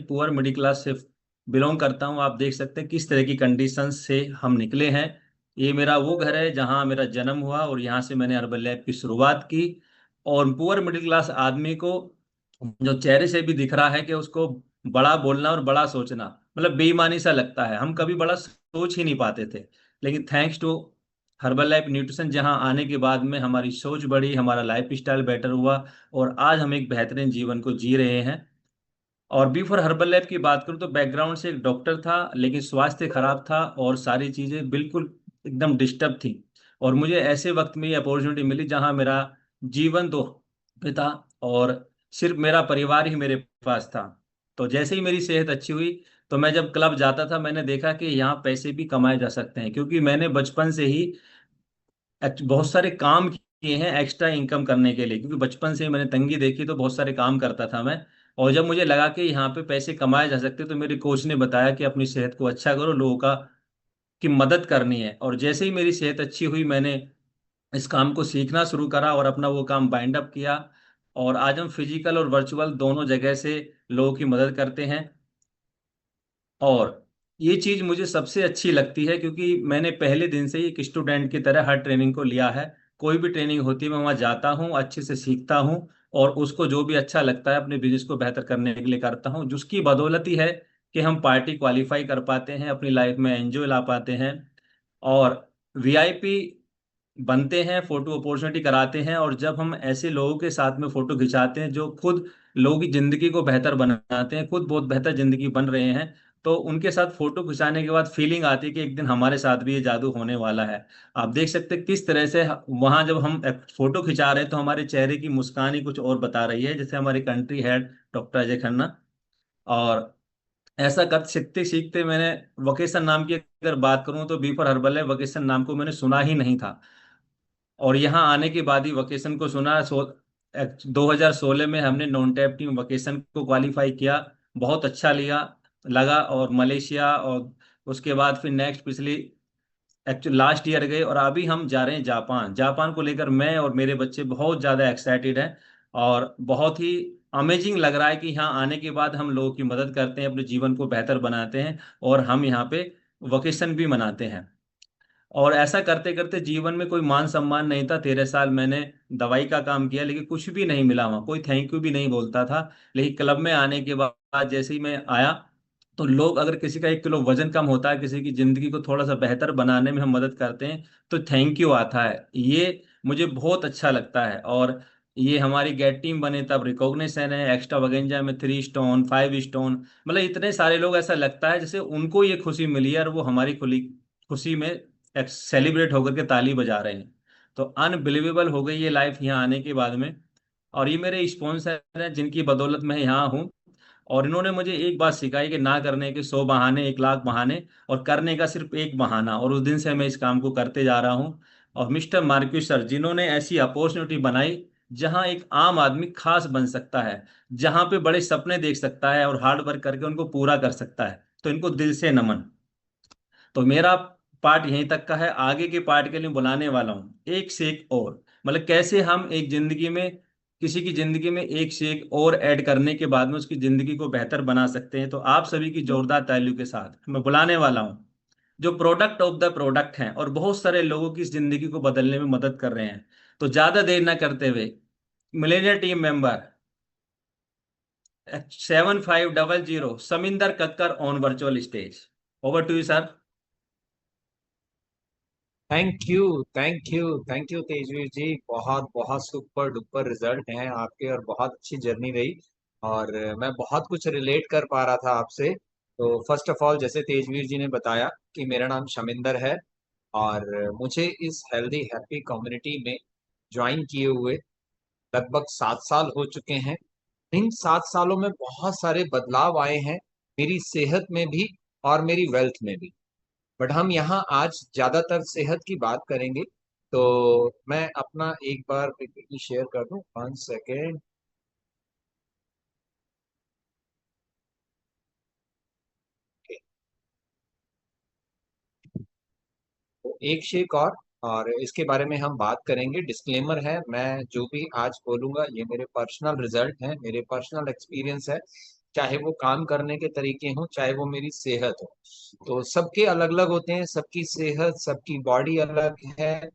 Poor middle class से belong करता हूँ। आप देख सकते हैं किस तरह की कंडीशन से हम निकले हैं। ये मेरा वो घर है जहाँ मेरा जन्म हुआ और यहाँ से मैंने हर्बल लैब की शुरुआत की। और पुअर मिडिल क्लास आदमी को जो चेहरे से भी दिख रहा है कि उसको बड़ा बोलना और बड़ा सोचना मतलब बेईमानी सा लगता है। हम कभी बड़ा सोच ही नहीं पाते थे, लेकिन thanks to Herbalife nutrition जहां आने के बाद में हमारी सोच बढ़ी, हमारा लाइफ स्टाइल बेटर हुआ और आज हम एक बेहतरीन जीवन को जी रहे हैं। और बिफोर हर्बल लैब की बात करूं तो बैकग्राउंड से एक डॉक्टर था, लेकिन स्वास्थ्य खराब था और सारी चीजें बिल्कुल एकदम डिस्टर्ब थी। और मुझे ऐसे वक्त में ये अपॉर्चुनिटी मिली जहां मेरा जीवन तो था और सिर्फ मेरा परिवार ही मेरे पास था। तो जैसे ही मेरी सेहत अच्छी हुई तो मैं जब क्लब जाता था मैंने देखा कि यहाँ पैसे भी कमाए जा सकते हैं, क्योंकि मैंने बचपन से ही बहुत सारे काम किए हैं एक्स्ट्रा इनकम करने के लिए। क्योंकि बचपन से ही मैंने तंगी देखी तो बहुत सारे काम करता था मैं। और जब मुझे लगा कि यहाँ पे पैसे कमाए जा सकते तो मेरे कोच ने बताया कि अपनी सेहत को अच्छा करो, लोगों का की मदद करनी है। और जैसे ही मेरी सेहत अच्छी हुई मैंने इस काम को सीखना शुरू करा और अपना वो काम बाइंड अप किया। और आज हम फिजिकल और वर्चुअल दोनों जगह से लोगों की मदद करते हैं। और ये चीज मुझे सबसे अच्छी लगती है क्योंकि मैंने पहले दिन से ही एक स्टूडेंट की तरह हर ट्रेनिंग को लिया है। कोई भी ट्रेनिंग होती है मैं वहाँ जाता हूँ, अच्छे से सीखता हूँ और उसको जो भी अच्छा लगता है अपने बिजनेस को बेहतर करने के लिए करता हूँ, जिसकी बदौलत ही है कि हम पार्टी क्वालिफाई कर पाते हैं, अपनी लाइफ में एंजॉय ला पाते हैं और वीआईपी बनते हैं, फोटो अपॉर्चुनिटी कराते हैं। और जब हम ऐसे लोगों के साथ में फोटो खिंचाते हैं जो खुद लोगों की जिंदगी को बेहतर बनाते हैं, खुद बहुत बेहतर जिंदगी बन रहे हैं, तो उनके साथ फोटो खिंचाने के बाद फीलिंग आती है कि एक दिन हमारे साथ भी ये जादू होने वाला है। आप देख सकते हैं किस तरह से वहां जब हम फोटो खिंचा रहे हैं तो हमारे चेहरे की मुस्कान ही कुछ और बता रही है, जैसे हमारे country head doctor Ajay Khanna. और ऐसा कर सीखते सीखते मैंने वोकेशन नाम की अगर बात करूं तो बी फॉर हर्बल है, वोकेशन नाम को मैंने सुना ही नहीं था। और यहाँ आने के बाद ही वोकेशन को सुना। 2016 में हमने नॉन टैप टीम वोकेशन को क्वालिफाई किया, बहुत अच्छा लिया लगा। और मलेशिया और उसके बाद फिर नेक्स्ट पिछली एक्चुअली लास्ट ईयर गए और अभी हम जा रहे हैं जापान। जापान को लेकर मैं और मेरे बच्चे बहुत ज़्यादा एक्साइटेड हैं और बहुत ही अमेजिंग लग रहा है कि यहाँ आने के बाद हम लोगों की मदद करते हैं, अपने जीवन को बेहतर बनाते हैं और हम यहाँ पे वोकेशन भी मनाते हैं। और ऐसा करते करते जीवन में कोई मान सम्मान नहीं था। 13 साल मैंने दवाई का काम किया लेकिन कुछ भी नहीं मिला, वहाँ कोई थैंक यू भी नहीं बोलता था। लेकिन क्लब में आने के बाद जैसे ही मैं आया तो लोग, अगर किसी का 1 किलो वजन कम होता है, किसी की जिंदगी को थोड़ा सा बेहतर बनाने में हम मदद करते हैं तो थैंक यू आता है। ये मुझे बहुत अच्छा लगता है। और ये हमारी गेट टीम बने तब रिकॉग्निशन है, एक्स्ट्रा वगेंजा में 3 स्टोन 5 स्टोन, मतलब इतने सारे लोग, ऐसा लगता है जैसे उनको ये खुशी मिली है और वो हमारी खुली खुशी में सेलिब्रेट होकर के ताली बजा रहे हैं। तो अनबिलीवेबल हो गई ये लाइफ यहाँ आने के बाद में। और ये मेरे स्पॉन्सर हैं जिनकी बदौलत मैं यहाँ हूँ। और इन्होंने मुझे एक बात सिखाई कि ना करने के 100 बहाने, 1 लाख बहाने, और करने का सिर्फ एक बहाना। और उस दिन से मैं इस काम को करते जा रहा हूँ। और मिस्टर मार्क्यूस सर जिन्होंने ऐसी अपॉर्चुनिटी बनाई जहां एक आम आदमी खास बन सकता है, जहां पे बड़े सपने देख सकता है और हार्ड वर्क करके उनको पूरा कर सकता है, तो इनको दिल से नमन। तो मेरा पार्ट यहीं तक का है, आगे के पार्ट के लिए बुलाने वाला हूँ एक से एक और। मतलब कैसे हम एक जिंदगी में, किसी की जिंदगी में एक से एक और ऐड करने के बाद में उसकी जिंदगी को बेहतर बना सकते हैं। तो आप सभी की जोरदार तालियों के साथ मैं बुलाने वाला हूँ जो प्रोडक्ट ऑफ द प्रोडक्ट हैं और बहुत सारे लोगों की जिंदगी को बदलने में मदद कर रहे हैं। तो ज्यादा देर ना करते हुए millionaire team member 7500 Saminder Kakkar on virtual stage. Over to you sir. Thank you, thank you, thank you Tejveer ji. बहुत बहुत सुपर डुपर रिजल्ट हैं आपके और बहुत अच्छी जर्नी रही। और मैं बहुत कुछ रिलेट कर पा रहा था आपसे। तो फर्स्ट ऑफ ऑल, जैसे तेजवीर जी ने बताया कि मेरा नाम शमिंदर है और मुझे इस हेल्दी हैप्पी कम्युनिटी में ज्वाइन किए हुए लगभग 7 साल हो चुके हैं। इन 7 सालों में बहुत सारे बदलाव आए हैं, मेरी सेहत में भी और मेरी वेल्थ में भी। बट हम यहाँ आज ज्यादातर सेहत की बात करेंगे। तो मैं अपना एक बार पीपीटी शेयर कर दूं, 1 सेकेंड। तो एक शेक और इसके बारे में हम बात करेंगे। डिस्क्लेमर है, मैं जो भी आज बोलूंगा ये मेरे पर्सनल रिजल्ट हैं, मेरे पर्सनल एक्सपीरियंस है। चाहे वो काम करने के तरीके हों, चाहे वो मेरी सेहत हो। तो सबके अलग अलग होते हैं, सबकी सेहत, सबकी बॉडी अलग है,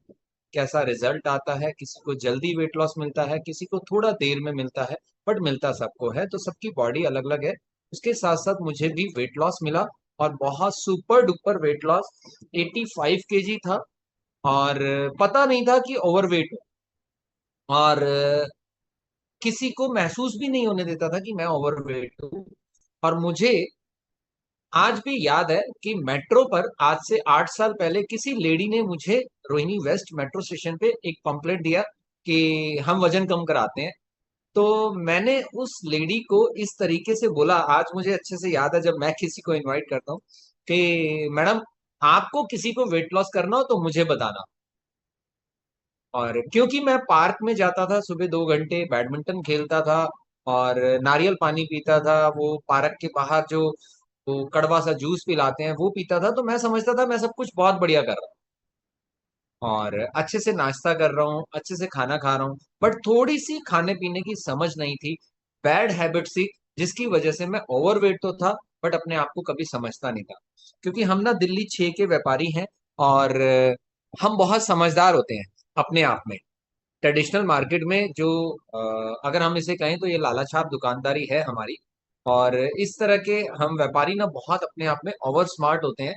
कैसा रिजल्ट आता है, किसी को जल्दी वेट लॉस मिलता है, किसी को थोड़ा देर में मिलता है, बट मिलता सबको है। तो सबकी बॉडी अलग अलग है। उसके साथ साथ मुझे भी वेट लॉस मिला, और बहुत super duper weight loss. 85 kg था, और पता नहीं था कि ओवरवेट हूँ, और किसी को महसूस भी नहीं होने देता था कि मैं ओवरवेट हूँ। और मुझे आज भी याद है कि मेट्रो पर आज से 8 साल पहले किसी लेडी ने मुझे रोहिणी वेस्ट मेट्रो स्टेशन पे एक पंपलेट दिया कि हम वजन कम कराते हैं। तो मैंने उस लेडी को इस तरीके से बोला, आज मुझे अच्छे से याद है, जब मैं किसी को इनवाइट करता हूँ कि मैडम, आपको किसी को वेट लॉस करना हो तो मुझे बताना। और क्योंकि मैं पार्क में जाता था, सुबह 2 घंटे बैडमिंटन खेलता था, और नारियल पानी पीता था, वो पार्क के बाहर जो वो कड़वा सा जूस पिलाते हैं वो पीता था, तो मैं समझता था मैं सब कुछ बहुत बढ़िया कर रहा हूँ, और अच्छे से नाश्ता कर रहा हूँ, अच्छे से खाना खा रहा हूँ। बट थोड़ी सी खाने पीने की समझ नहीं थी, बैड हैबिट सी, जिसकी वजह से मैं ओवरवेट तो था, बट अपने आप को कभी समझता नहीं था। क्योंकि हम ना दिल्ली 6 के व्यापारी हैं, और हम बहुत समझदार होते हैं अपने आप में। ट्रेडिशनल मार्केट में जो अगर हम इसे कहें तो ये लाला छाप दुकानदारी है हमारी। और इस तरह के हम व्यापारी ना बहुत अपने आप में ओवर स्मार्ट होते हैं,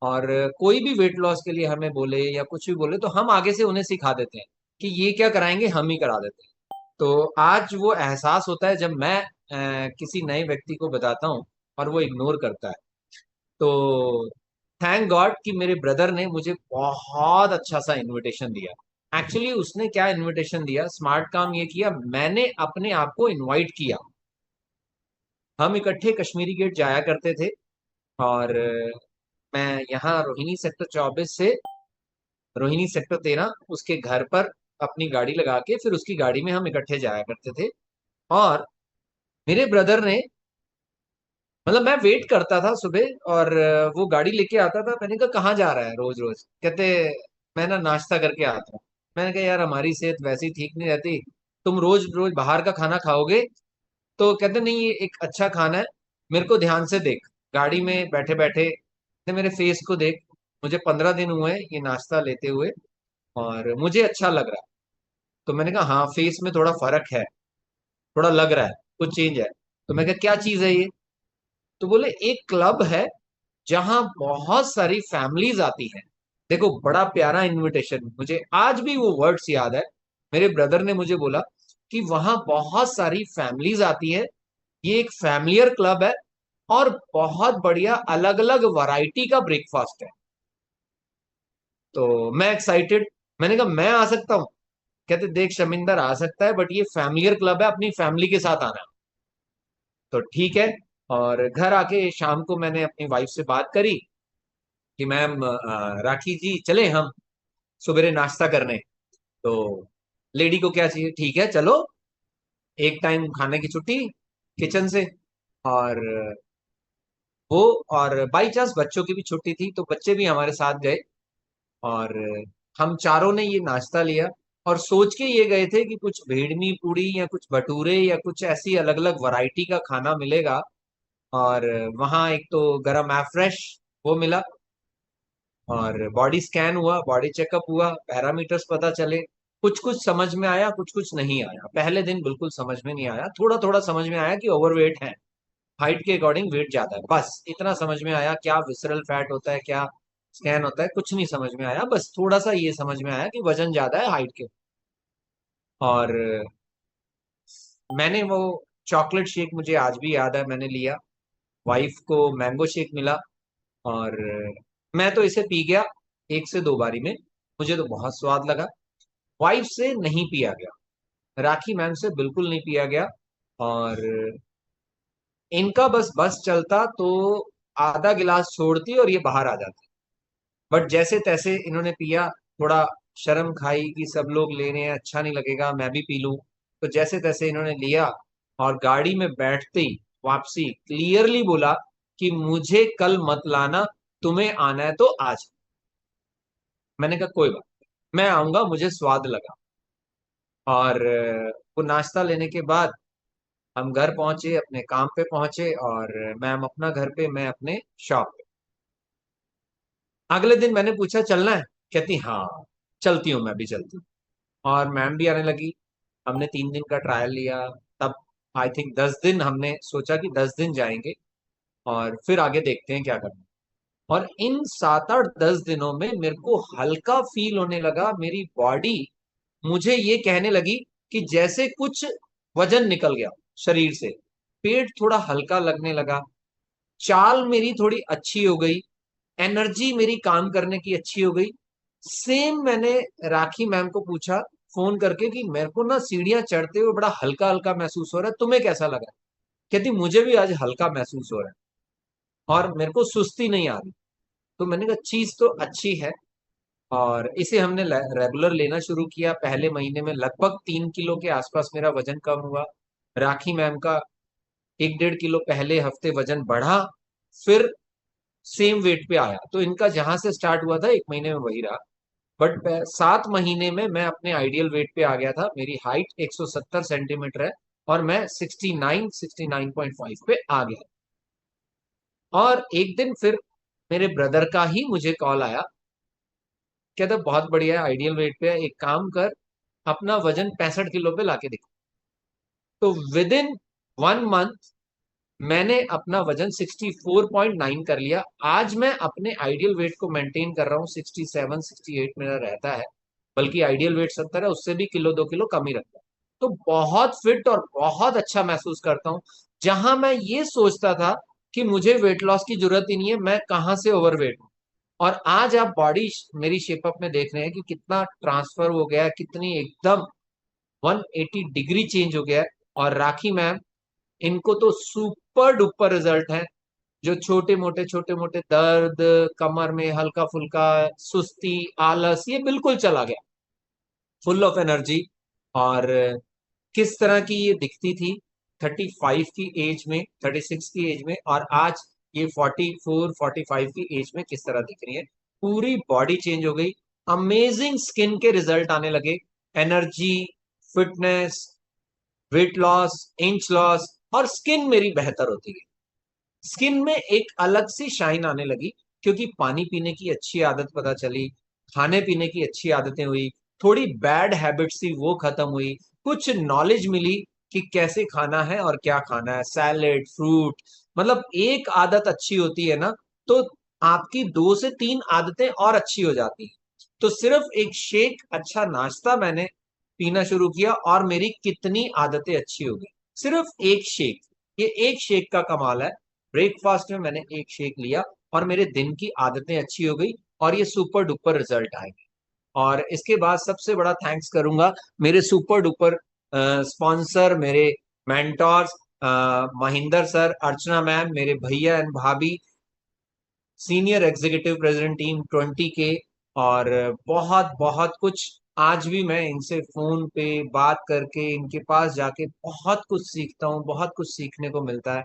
और कोई भी वेट लॉस के लिए हमें बोले या कुछ भी बोले तो हम आगे से उन्हें सिखा देते हैं कि ये क्या कराएंगे, हम ही करा देते हैं। तो आज वो एहसास होता है जब मैं किसी नए व्यक्ति को बताता हूँ और वो इग्नोर करता है। तो थैंक गॉड कि मेरे ब्रदर ने मुझे बहुत अच्छा सा इनविटेशन दिया। एक्चुअली उसने क्या इनविटेशन दिया, स्मार्ट काम ये किया, मैंने अपने आप को इनवाइट किया। हम इकट्ठे कश्मीरी गेट जाया करते थे, और मैं यहाँ रोहिणी सेक्टर 24 से रोहिणी सेक्टर 13 उसके घर पर अपनी गाड़ी लगा के फिर उसकी गाड़ी में हम इकट्ठे जाया करते थे। और मेरे ब्रदर ने, मतलब मैं वेट करता था सुबह, और वो गाड़ी लेके आता था। मैंने कहा कहाँ जा रहा है रोज रोज? कहते मैं ना नाश्ता करके आता हूँ। मैंने कहा यार, हमारी सेहत वैसी ठीक नहीं रहती, तुम रोज रोज बाहर का खाना खाओगे? तो कहते नहीं, ये एक अच्छा खाना है, मेरे को ध्यान से देख, गाड़ी में बैठे बैठे मेरे फेस को देख, मुझे 15 दिन हुए हैं ये नाश्ता लेते हुए, और मुझे अच्छा लग रहा है। तो मैंने कहा हाँ, फेस में थोड़ा फर्क है, थोड़ा लग रहा है, कुछ चेंज है। तो मैं कहा क्या चीज है ये? तो बोले एक क्लब है जहां बहुत सारी फैमिलीज आती हैं। देखो, बड़ा प्यारा इनविटेशन, मुझे आज भी वो वर्ड्स याद है। मेरे ब्रदर ने मुझे बोला कि वहां बहुत सारी फैमिलीज आती है, ये एक फैमिलियर क्लब है, और बहुत बढ़िया अलग अलग वैरायटी का ब्रेकफास्ट है। तो मैं एक्साइटेड, मैंने कहा मैं आ सकता हूँ? कहते देख शमिंदर, आ सकता है, बट ये फैमिलियर क्लब है, अपनी फैमिली के साथ आना। तो ठीक है। और घर आके शाम को मैंने अपनी वाइफ से बात करी कि मैम, राखी जी चले हम सवेरे नाश्ता करने। तो लेडी को क्या चाहिए, ठीक है चलो, एक टाइम खाने की छुट्टी किचन से। और वो, और बाई चांस बच्चों की भी छुट्टी थी, तो बच्चे भी हमारे साथ गए, और हम चारों ने ये नाश्ता लिया। और सोच के ये गए थे कि कुछ भेड़मी पूड़ी या कुछ भटूरे या कुछ ऐसी अलग अलग वैरायटी का खाना मिलेगा। और वहाँ एक तो गरम फ्रेश वो मिला, और बॉडी स्कैन हुआ, बॉडी चेकअप हुआ, पैरामीटर्स पता चले। कुछ कुछ समझ में आया, कुछ कुछ नहीं आया। पहले दिन बिल्कुल समझ में नहीं आया, थोड़ा थोड़ा समझ में आया कि ओवरवेट है, हाइट के अकॉर्डिंग वेट ज्यादा है, बस इतना समझ में आया। क्या विसरल फैट होता है, क्या स्कैन होता है, कुछ नहीं समझ में आया। बस थोड़ा सा ये समझ में आया कि वजन ज्यादा है हाइट के। और मैंने वो चॉकलेट शेक, मुझे आज भी याद है, मैंने लिया। वाइफ को मैंगो शेक मिला, और मैं तो इसे पी गया 1 से 2 बारी में। मुझे तो बहुत स्वाद लगा। वाइफ से नहीं पिया गया, राखी मैम से बिल्कुल नहीं पिया गया। और इनका बस बस चलता तो आधा गिलास छोड़ती और ये बाहर आ जाती। बट जैसे तैसे इन्होंने पिया, थोड़ा शर्म खाई कि सब लोग ले रहे हैं, अच्छा नहीं लगेगा मैं भी पी लूं। तो जैसे तैसे इन्होंने लिया, और गाड़ी में बैठते ही वापसी क्लियरली बोला कि मुझे कल मत लाना, तुम्हें आना है तो आज। मैंने कहा कोई बात, मैं आऊंगा, मुझे स्वाद लगा। और वो नाश्ता लेने के बाद हम घर पहुंचे, अपने काम पे पहुंचे, और मैम अपना घर पे, मैं अपने शॉप पे। अगले दिन मैंने पूछा चलना है, कहती हाँ चलती हूँ, मैं भी चलती हूँ। और मैम भी आने लगी। हमने 3 दिन का ट्रायल लिया। तब आई थिंक 10 दिन हमने सोचा कि 10 दिन जाएंगे और फिर आगे देखते हैं क्या करना। और इन 7 8 10 दिनों में मेरे को हल्का फील होने लगा, मेरी बॉडी मुझे ये कहने लगी कि जैसे कुछ वजन निकल गया शरीर से। पेट थोड़ा हल्का लगने लगा, चाल मेरी थोड़ी अच्छी हो गई, एनर्जी मेरी काम करने की अच्छी हो गई। सेम मैंने राखी मैम को पूछा फोन करके कि मेरे को ना सीढ़ियां चढ़ते हुए बड़ा हल्का हल्का महसूस हो रहा है, तुम्हें कैसा लग रहा है? कहती मुझे भी आज हल्का महसूस हो रहा है और मेरे को सुस्ती नहीं आ रही। तो मैंने कहा चीज तो अच्छी है, और इसे हमने रेगुलर लेना शुरू किया। पहले महीने में लगभग 3 किलो के आसपास मेरा वजन कम हुआ। राखी मैम का 1 1.5 किलो पहले हफ्ते वजन बढ़ा, फिर सेम वेट पे आया। तो इनका जहां से स्टार्ट हुआ था 1 महीने में वही रहा। बट 7 महीने में मैं अपने आइडियल वेट पे आ गया था। मेरी हाइट 170 सेंटीमीटर है और मैं 69 69.5 पे आ गया। और एक दिन फिर मेरे ब्रदर का ही मुझे कॉल आया, कहता बहुत बढ़िया है, आइडियल वेट पे है, एक काम कर, अपना वजन 65 किलो पे लाके दिखा। तो विद इन 1 मंथ मैंने अपना वजन 64.9 कर लिया। आज मैं अपने आइडियल वेट को मेंटेन कर रहा हूँ, 67 68 मेरा रहता है। बल्कि आइडियल वेट 70 है, उससे भी किलो 2 किलो कम ही रखता है। तो बहुत फिट और बहुत अच्छा महसूस करता हूँ। जहां मैं ये सोचता था कि मुझे वेट लॉस की जरूरत ही नहीं है, मैं कहाँ से ओवरवेट हूँ, और आज आप बॉडी मेरी शेपअप में देख रहे हैं कि कितना ट्रांसफर हो गया है, कितनी एकदम 180 डिग्री चेंज हो गया है। और राखी मैम, इनको तो सुपर डुपर रिजल्ट है। जो छोटे मोटे दर्द, कमर में हल्का फुल्का सुस्ती, आलस, ये बिल्कुल चला गया, फुल ऑफ एनर्जी। और किस तरह की ये दिखती थी 35 की एज में, 36 की एज में, और आज ये 44 45 की एज में किस तरह दिख रही है, पूरी बॉडी चेंज हो गई। अमेजिंग स्किन के रिजल्ट आने लगे, energy, fitness, weight loss, inch loss, और स्किन मेरी बेहतर होती गई। स्किन में एक अलग सी शाइन आने लगी, क्योंकि पानी पीने की अच्छी आदत पता चली, खाने पीने की अच्छी आदतें हुई, थोड़ी बैड हैबिट्स थी वो खत्म हुई, कुछ नॉलेज मिली कि कैसे खाना है और क्या खाना है, सैलेड, फ्रूट। मतलब एक आदत अच्छी होती है ना, तो आपकी 2 से 3 आदतें और अच्छी हो जाती हैं। तो सिर्फ एक शेक, अच्छा नाश्ता मैंने पीना शुरू किया और मेरी कितनी आदतें अच्छी हो गई, सिर्फ एक शेक। ये एक शेक का कमाल है। ब्रेकफास्ट में मैंने एक शेक लिया और मेरे दिन की आदतें अच्छी हो गई, और ये सुपर डुपर रिजल्ट आएंगे। और इसके बाद सबसे बड़ा थैंक्स करूंगा मेरे सुपर डुपर स्पॉन्सर, मेरे मेंटोर्स, महिंदर सर, अर्चना मैम, मेरे भैया एंड भाभी, सीनियर एग्जीक्यूटिव प्रेसिडेंट टीम 20 के। और बहुत बहुत कुछ आज भी मैं इनसे फोन पे बात करके, इनके पास जाके बहुत कुछ सीखता हूँ, बहुत कुछ सीखने को मिलता है।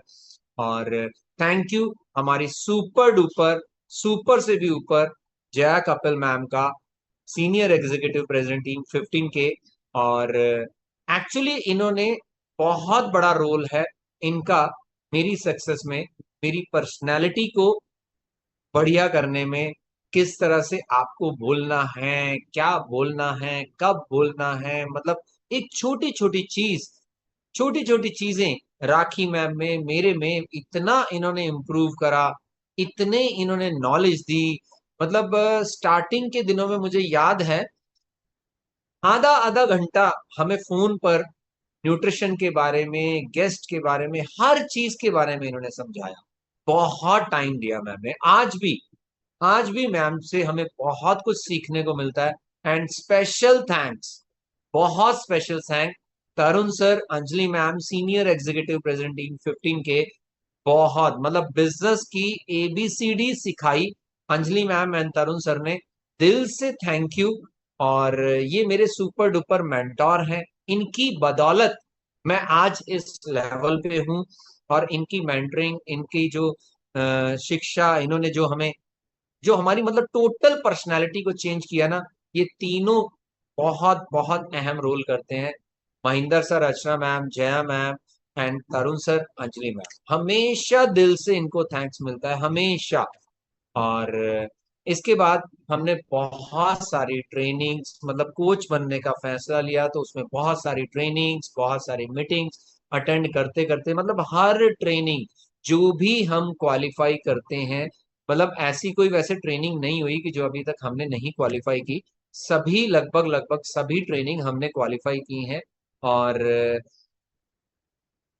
और थैंक यू हमारी सुपर डुपर, सुपर से भी ऊपर जया कपिल मैम का, सीनियर एग्जीक्यूटिव प्रेसिडेंट टीम 15 के। और एक्चुअली इन्होंने बहुत बड़ा रोल है इनका मेरी सक्सेस में, मेरी पर्सनैलिटी को बढ़िया करने में। किस तरह से आपको बोलना है, क्या बोलना है, कब बोलना है, मतलब एक छोटी छोटी चीज, छोटी छोटी चीजें राखी मैम में, मेरे में इतना इन्होंने इम्प्रूव करा, इतने इन्होंने नॉलेज दी। मतलब स्टार्टिंग के दिनों में मुझे याद है, आधा आधा घंटा हमें फोन पर न्यूट्रिशन के बारे में, गेस्ट के बारे में, हर चीज के बारे में इन्होंने समझाया। बहुत टाइम दिया मैम ने। आज भी मैम से हमें बहुत कुछ सीखने को मिलता है। एंड स्पेशल थैंक्स, बहुत special thank Tarun sir, Anjali ma'am, senior executive president team 15 के। बहुत मतलब बिजनेस की एबीसीडी सिखाई Anjali ma'am and Tarun sir ने, दिल से थैंक यू। और ये मेरे सुपर डुपर मेंटोर हैं, इनकी बदौलत मैं आज इस लेवल पे हूँ। और इनकी मेंटरिंग, इनकी जो शिक्षा, इन्होंने जो हमें, जो हमारी मतलब टोटल पर्सनालिटी को चेंज किया ना, ये तीनों बहुत बहुत अहम रोल करते हैं। Mahinder sir, Archana ma'am, Jaya ma'am, and Tarun sir, Anjali ma'am, हमेशा दिल से इनको थैंक्स मिलता है, हमेशा। और इसके बाद हमने बहुत सारी ट्रेनिंग्स, मतलब कोच बनने का फैसला लिया, तो उसमें बहुत सारी ट्रेनिंग्स, बहुत सारी मीटिंग्स अटेंड करते करते, मतलब हर ट्रेनिंग जो भी हम क्वालिफाई करते हैं, मतलब ऐसी कोई वैसे ट्रेनिंग नहीं हुई कि जो अभी तक हमने नहीं क्वालिफाई की। सभी, लगभग लगभग सभी ट्रेनिंग हमने क्वालिफाई की हैं। और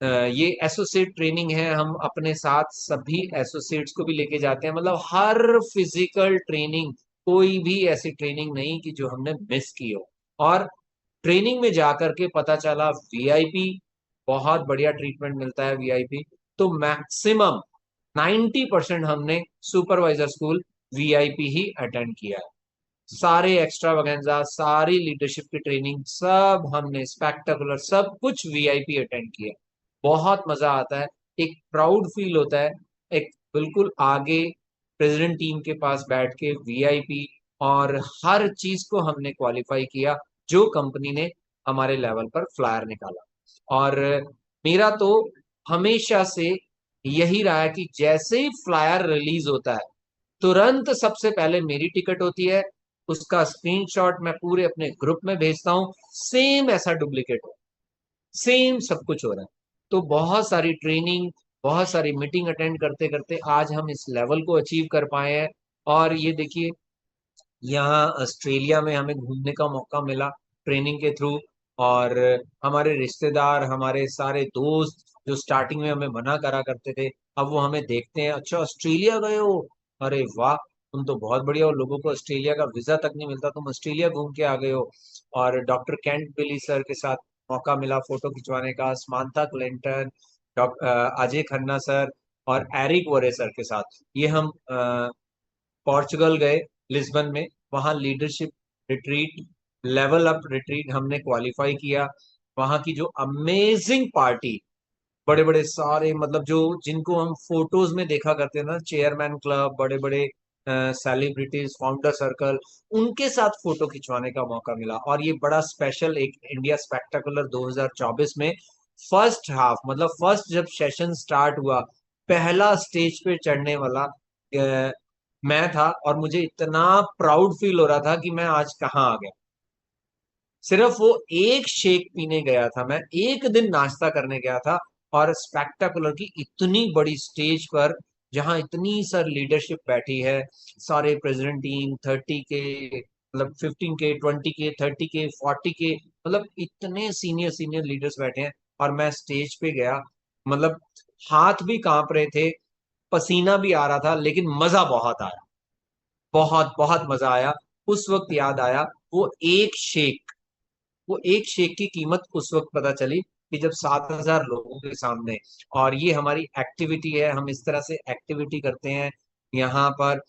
ये एसोसिएट ट्रेनिंग है, हम अपने साथ सभी एसोसिएट्स को भी लेके जाते हैं, मतलब हर फिजिकल ट्रेनिंग, कोई भी ऐसी ट्रेनिंग नहीं कि जो हमने मिस की हो। और ट्रेनिंग में जाकर के पता चला वीआईपी, बहुत बढ़िया ट्रीटमेंट मिलता है वीआईपी। तो मैक्सिमम 90% हमने सुपरवाइजर स्कूल वीआईपी ही अटेंड किया है। सारे एक्स्ट्रा वगैंजा, सारी लीडरशिप की ट्रेनिंग, सब हमने स्पेक्टाकुलर, सब कुछ वीआईपी अटेंड किया। बहुत मजा आता है, एक प्राउड फील होता है, एक बिल्कुल आगे प्रेसिडेंट टीम के पास बैठ के वीआईपी, और हर चीज को हमने क्वालिफाई किया जो कंपनी ने हमारे लेवल पर फ्लायर निकाला। और मेरा तो हमेशा से यही रहा है कि जैसे ही फ्लायर रिलीज होता है, तुरंत सबसे पहले मेरी टिकट होती है, उसका स्क्रीनशॉट मैं पूरे अपने ग्रुप में भेजता हूँ, सेम ऐसा डुप्लीकेट हो, सेम सब कुछ हो रहा है। तो बहुत सारी ट्रेनिंग, बहुत सारी मीटिंग अटेंड करते करते आज हम इस लेवल को अचीव कर पाए हैं। और ये देखिए, यहाँ ऑस्ट्रेलिया में हमें घूमने का मौका मिला ट्रेनिंग के थ्रू। और हमारे रिश्तेदार, हमारे सारे दोस्त जो स्टार्टिंग में हमें मना करा करते थे, अब वो हमें देखते हैं, अच्छा ऑस्ट्रेलिया गए हो, अरे वाह, तुम तो बहुत बढ़िया हो, लोगों को ऑस्ट्रेलिया का वीजा तक नहीं मिलता, तुम ऑस्ट्रेलिया घूम के आ गए हो। और डॉक्टर केंट बिली सर के साथ मौका मिला फोटो खिंचवाने का, Samantha Clinton, Ajay Khanna sir और एरिक वोरे सर के साथ, ये हम पोर्चुगल गए, लिस्बन में, वहाँ leadership retreat, level up retreat हमने क्वालिफाई किया। वहाँ की जो अमेजिंग पार्टी, बड़े बड़े सारे, मतलब जो जिनको हम फोटोज में देखा करते हैं ना, चेयरमैन क्लब, बड़े बड़े सेलिब्रिटीज, फाउंडर सर्कल, उनके साथ फोटो खिंचवाने का मौका मिला। और ये बड़ा स्पेशल एक इंडिया स्पेक्टाकुलर 2024 में फर्स्ट हाफ, मतलब फर्स्ट जब सेशन स्टार्ट हुआ, पहला स्टेज पे चढ़ने वाला मैं था, और मुझे इतना प्राउड फील हो रहा था कि मैं आज कहाँ आ गया। सिर्फ वो एक शेक पीने गया था, मैं एक दिन नाश्ता करने गया था, और स्पेक्टाकुलर की इतनी बड़ी स्टेज पर, जहां इतनी सर लीडरशिप बैठी है, सारे प्रेसिडेंट टीम, 30 के, मतलब 15 के, 20 के, 30 के, 40 के, मतलब इतने सीनियर सीनियर लीडर्स बैठे हैं। और मैं स्टेज पे गया, मतलब हाथ भी कांप रहे थे, पसीना भी आ रहा था, लेकिन मजा बहुत आया, बहुत बहुत मजा आया। उस वक्त याद आया वो एक शेक, वो एक शेक की कीमत उस वक्त पता चली कि जब 7,000 लोगों के सामने, और ये हमारी एक्टिविटी है, हम इस तरह से एक्टिविटी करते हैं यहाँ पर,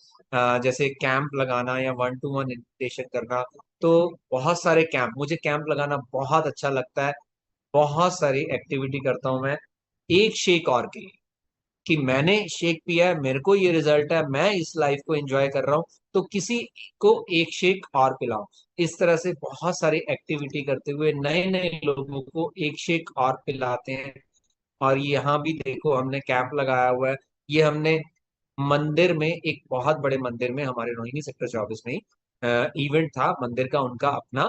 जैसे कैंप लगाना या 1-to-1 इन्विटेशन करना। तो बहुत सारे कैंप, मुझे कैंप लगाना बहुत अच्छा लगता है, बहुत सारी एक्टिविटी करता हूँ मैं एक शेक और के लिए, कि मैंने शेक पिया है, मेरे को ये रिजल्ट है, मैं इस लाइफ को एंजॉय कर रहा हूँ, तो किसी को एक शेक और पिलाऊं। इस तरह से बहुत सारी एक्टिविटी करते हुए नए नए लोगों को एक शेक और पिलाते हैं। और यहाँ भी देखो, हमने कैंप लगाया हुआ है, ये हमने मंदिर में, एक बहुत बड़े मंदिर में, हमारे रोहिणी सेक्टर 24 में ही इवेंट था मंदिर का, उनका अपना,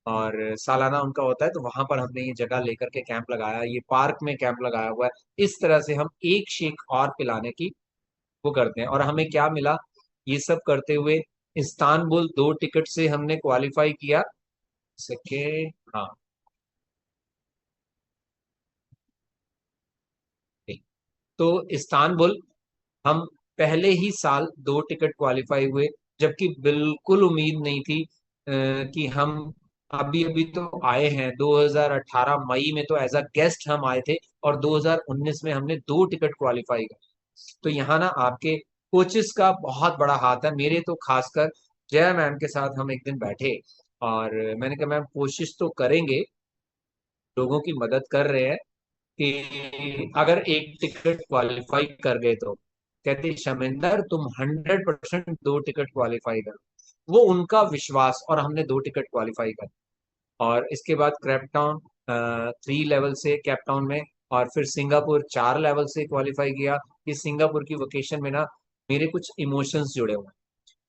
और सालाना उनका होता है, तो वहां पर हमने ये जगह लेकर के कैंप लगाया, ये पार्क में कैंप लगाया हुआ है। इस तरह से हम एक शेक और पिलाने की वो करते हैं। और हमें क्या मिला, ये सब करते हुए इस्तानबुल 2 टिकट से हमने क्वालिफाई किया। सेकेंड, हाँ, ठीक। तो इस्तानबुल हम पहले ही साल 2 टिकट क्वालिफाई हुए, जबकि बिल्कुल उम्मीद नहीं थी कि हम, अभी अभी तो आए हैं 2018 मई में, तो एज अ गेस्ट हम आए थे, और 2019 में हमने 2 टिकट क्वालिफाई किया। तो यहाँ ना आपके कोचेस का बहुत बड़ा हाथ है, मेरे तो खासकर जया मैम के साथ हम एक दिन बैठे, और मैंने कहा मैम कोशिश तो करेंगे, लोगों की मदद कर रहे हैं, कि अगर एक टिकट क्वालिफाई कर गए तो, कहते शमिंदर तुम 100% 2 टिकट क्वालिफाई कर। वो उनका विश्वास, और हमने 2 टिकट क्वालिफाई कर। और इसके बाद कैप टाउन, 3 लेवल से कैप टाउन में और फिर सिंगापुर 4 लेवल से क्वालिफाई किया। इस सिंगापुर की वोकेशन में ना मेरे कुछ इमोशंस जुड़े हुए हैं।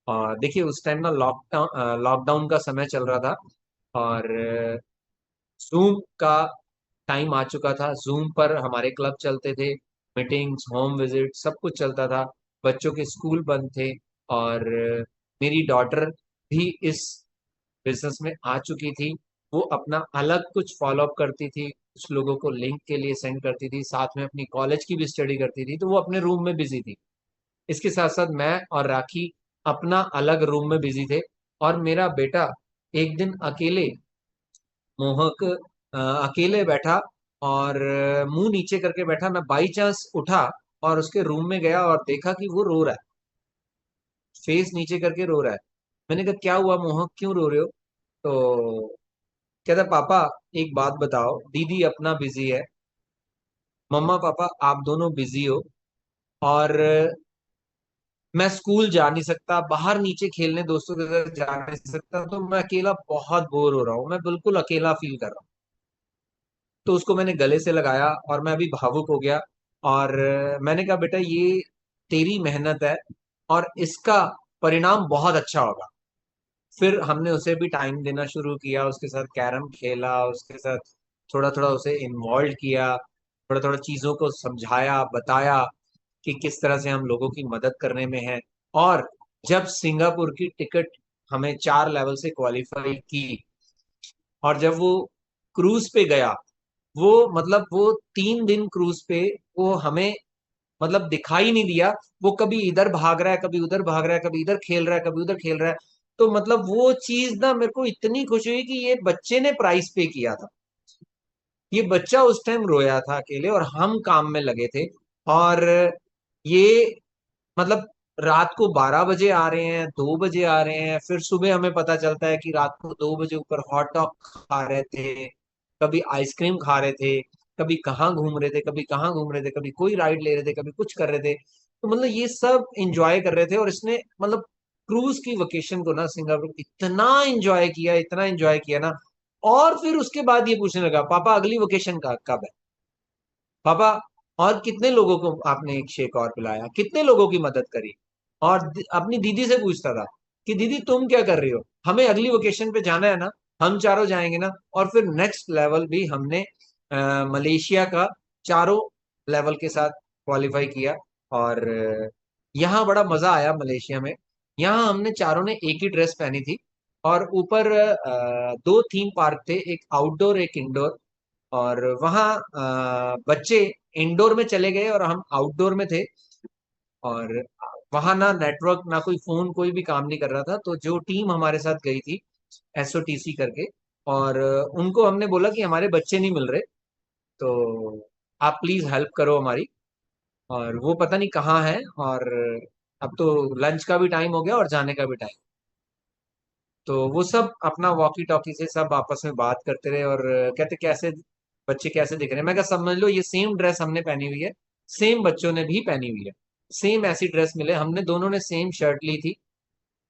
और देखिए उस टाइम ना लॉकडाउन का समय चल रहा था, और जूम का टाइम आ चुका था। जूम पर हमारे क्लब चलते थे, मीटिंग्स, होम विजिट, सब कुछ चलता था। बच्चों के स्कूल बंद थे, और मेरी डॉटर भी इस बिजनेस में आ चुकी थी। वो अपना अलग कुछ फॉलो अप करती थी, कुछ लोगों को लिंक के लिए सेंड करती थी, साथ में अपनी कॉलेज की भी स्टडी करती थी, तो वो अपने रूम में बिजी थी। इसके साथ साथ मैं और राखी अपना अलग रूम में बिजी थे। और मेरा बेटा एक दिन अकेले, मोहक अकेले बैठा, और मुंह नीचे करके बैठा। मैं बाई चांस उठा और उसके रूम में गया और देखा कि वो रो रहा है, फेस नीचे करके रो रहा है। मैंने कहा क्या हुआ मोहक, क्यों रो रहे हो? तो कहता पापा एक बात बताओ, दीदी अपना बिजी है, मम्मा पापा आप दोनों बिजी हो, और मैं स्कूल जा नहीं सकता, बाहर नीचे खेलने दोस्तों के साथ जा नहीं सकता, तो मैं अकेला बहुत बोर हो रहा हूँ, मैं बिल्कुल अकेला फील कर रहा हूँ। तो उसको मैंने गले से लगाया और मैं अभी भावुक हो गया। और मैंने कहा बेटा ये तेरी मेहनत है, और इसका परिणाम बहुत अच्छा होगा। फिर हमने उसे भी टाइम देना शुरू किया, उसके साथ कैरम खेला, उसके साथ थोड़ा थोड़ा उसे इन्वॉल्व किया, थोड़ा थोड़ा चीजों को समझाया, बताया कि किस तरह से हम लोगों की मदद करने में है। और जब सिंगापुर की टिकट हमें 4 लेवल से क्वालिफाई की, और जब वो क्रूज पे गया, वो मतलब वो 3 दिन क्रूज पे, वो हमें मतलब दिखाई नहीं दिया। वो कभी इधर भाग रहा है, कभी उधर भाग रहा है, कभी इधर खेल रहा है, कभी उधर खेल रहा है। तो मतलब वो चीज ना मेरे को इतनी खुशी हुई कि ये बच्चे ने प्राइस पे किया था। ये बच्चा उस टाइम रोया था अकेले, और हम काम में लगे थे। और ये मतलब रात को 12 बजे आ रहे हैं, 2 बजे आ रहे हैं, फिर सुबह हमें पता चलता है कि रात को 2 बजे ऊपर हॉट डॉग खा रहे थे, कभी आइसक्रीम खा रहे थे, कभी कहाँ घूम रहे थे, कभी कहाँ घूम रहे थे, कभी कोई राइड ले रहे थे, कभी कुछ कर रहे थे। तो मतलब ये सब एंजॉय कर रहे थे। और इसने मतलब क्रूज की वेकेशन को ना सिंगापुर इतना एंजॉय किया, इतना एंजॉय किया ना। और फिर उसके बाद ये पूछने लगा पापा अगली वेकेशन का कब है, पापा और कितने लोगों को आपने एक शेक और पिलाया, कितने लोगों की मदद करी। और अपनी दीदी से पूछता था कि दीदी तुम क्या कर रही हो, हमें अगली वेकेशन पे जाना है ना, हम चारों जाएंगे ना। और फिर नेक्स्ट लेवल भी हमने मलेशिया का 4 लेवल के साथ क्वालिफाई किया। और यहाँ बड़ा मजा आया मलेशिया में। यहाँ हमने चारों ने एक ही ड्रेस पहनी थी, और ऊपर 2 थीम पार्क थे, एक आउटडोर एक इंडोर। और वहाँ बच्चे इंडोर में चले गए और हम आउटडोर में थे। और वहां ना नेटवर्क ना कोई फोन, कोई भी काम नहीं कर रहा था। तो जो टीम हमारे साथ गई थी, एसओटीसी करके, और उनको हमने बोला कि हमारे बच्चे नहीं मिल रहे, तो आप प्लीज हेल्प करो हमारी। और वो पता नहीं कहाँ है। और अब तो लंच का भी टाइम हो गया और जाने का भी टाइम। तो वो सब अपना वॉकी टॉकी से सब आपस में बात करते रहे, और कहते कैसे बच्चे कैसे दिख रहे हैं। मैं कहा समझ लो ये सेम ड्रेस हमने पहनी हुई है, सेम बच्चों ने भी पहनी हुई है, सेम ऐसी ड्रेस मिले, हमने दोनों ने सेम शर्ट ली थी,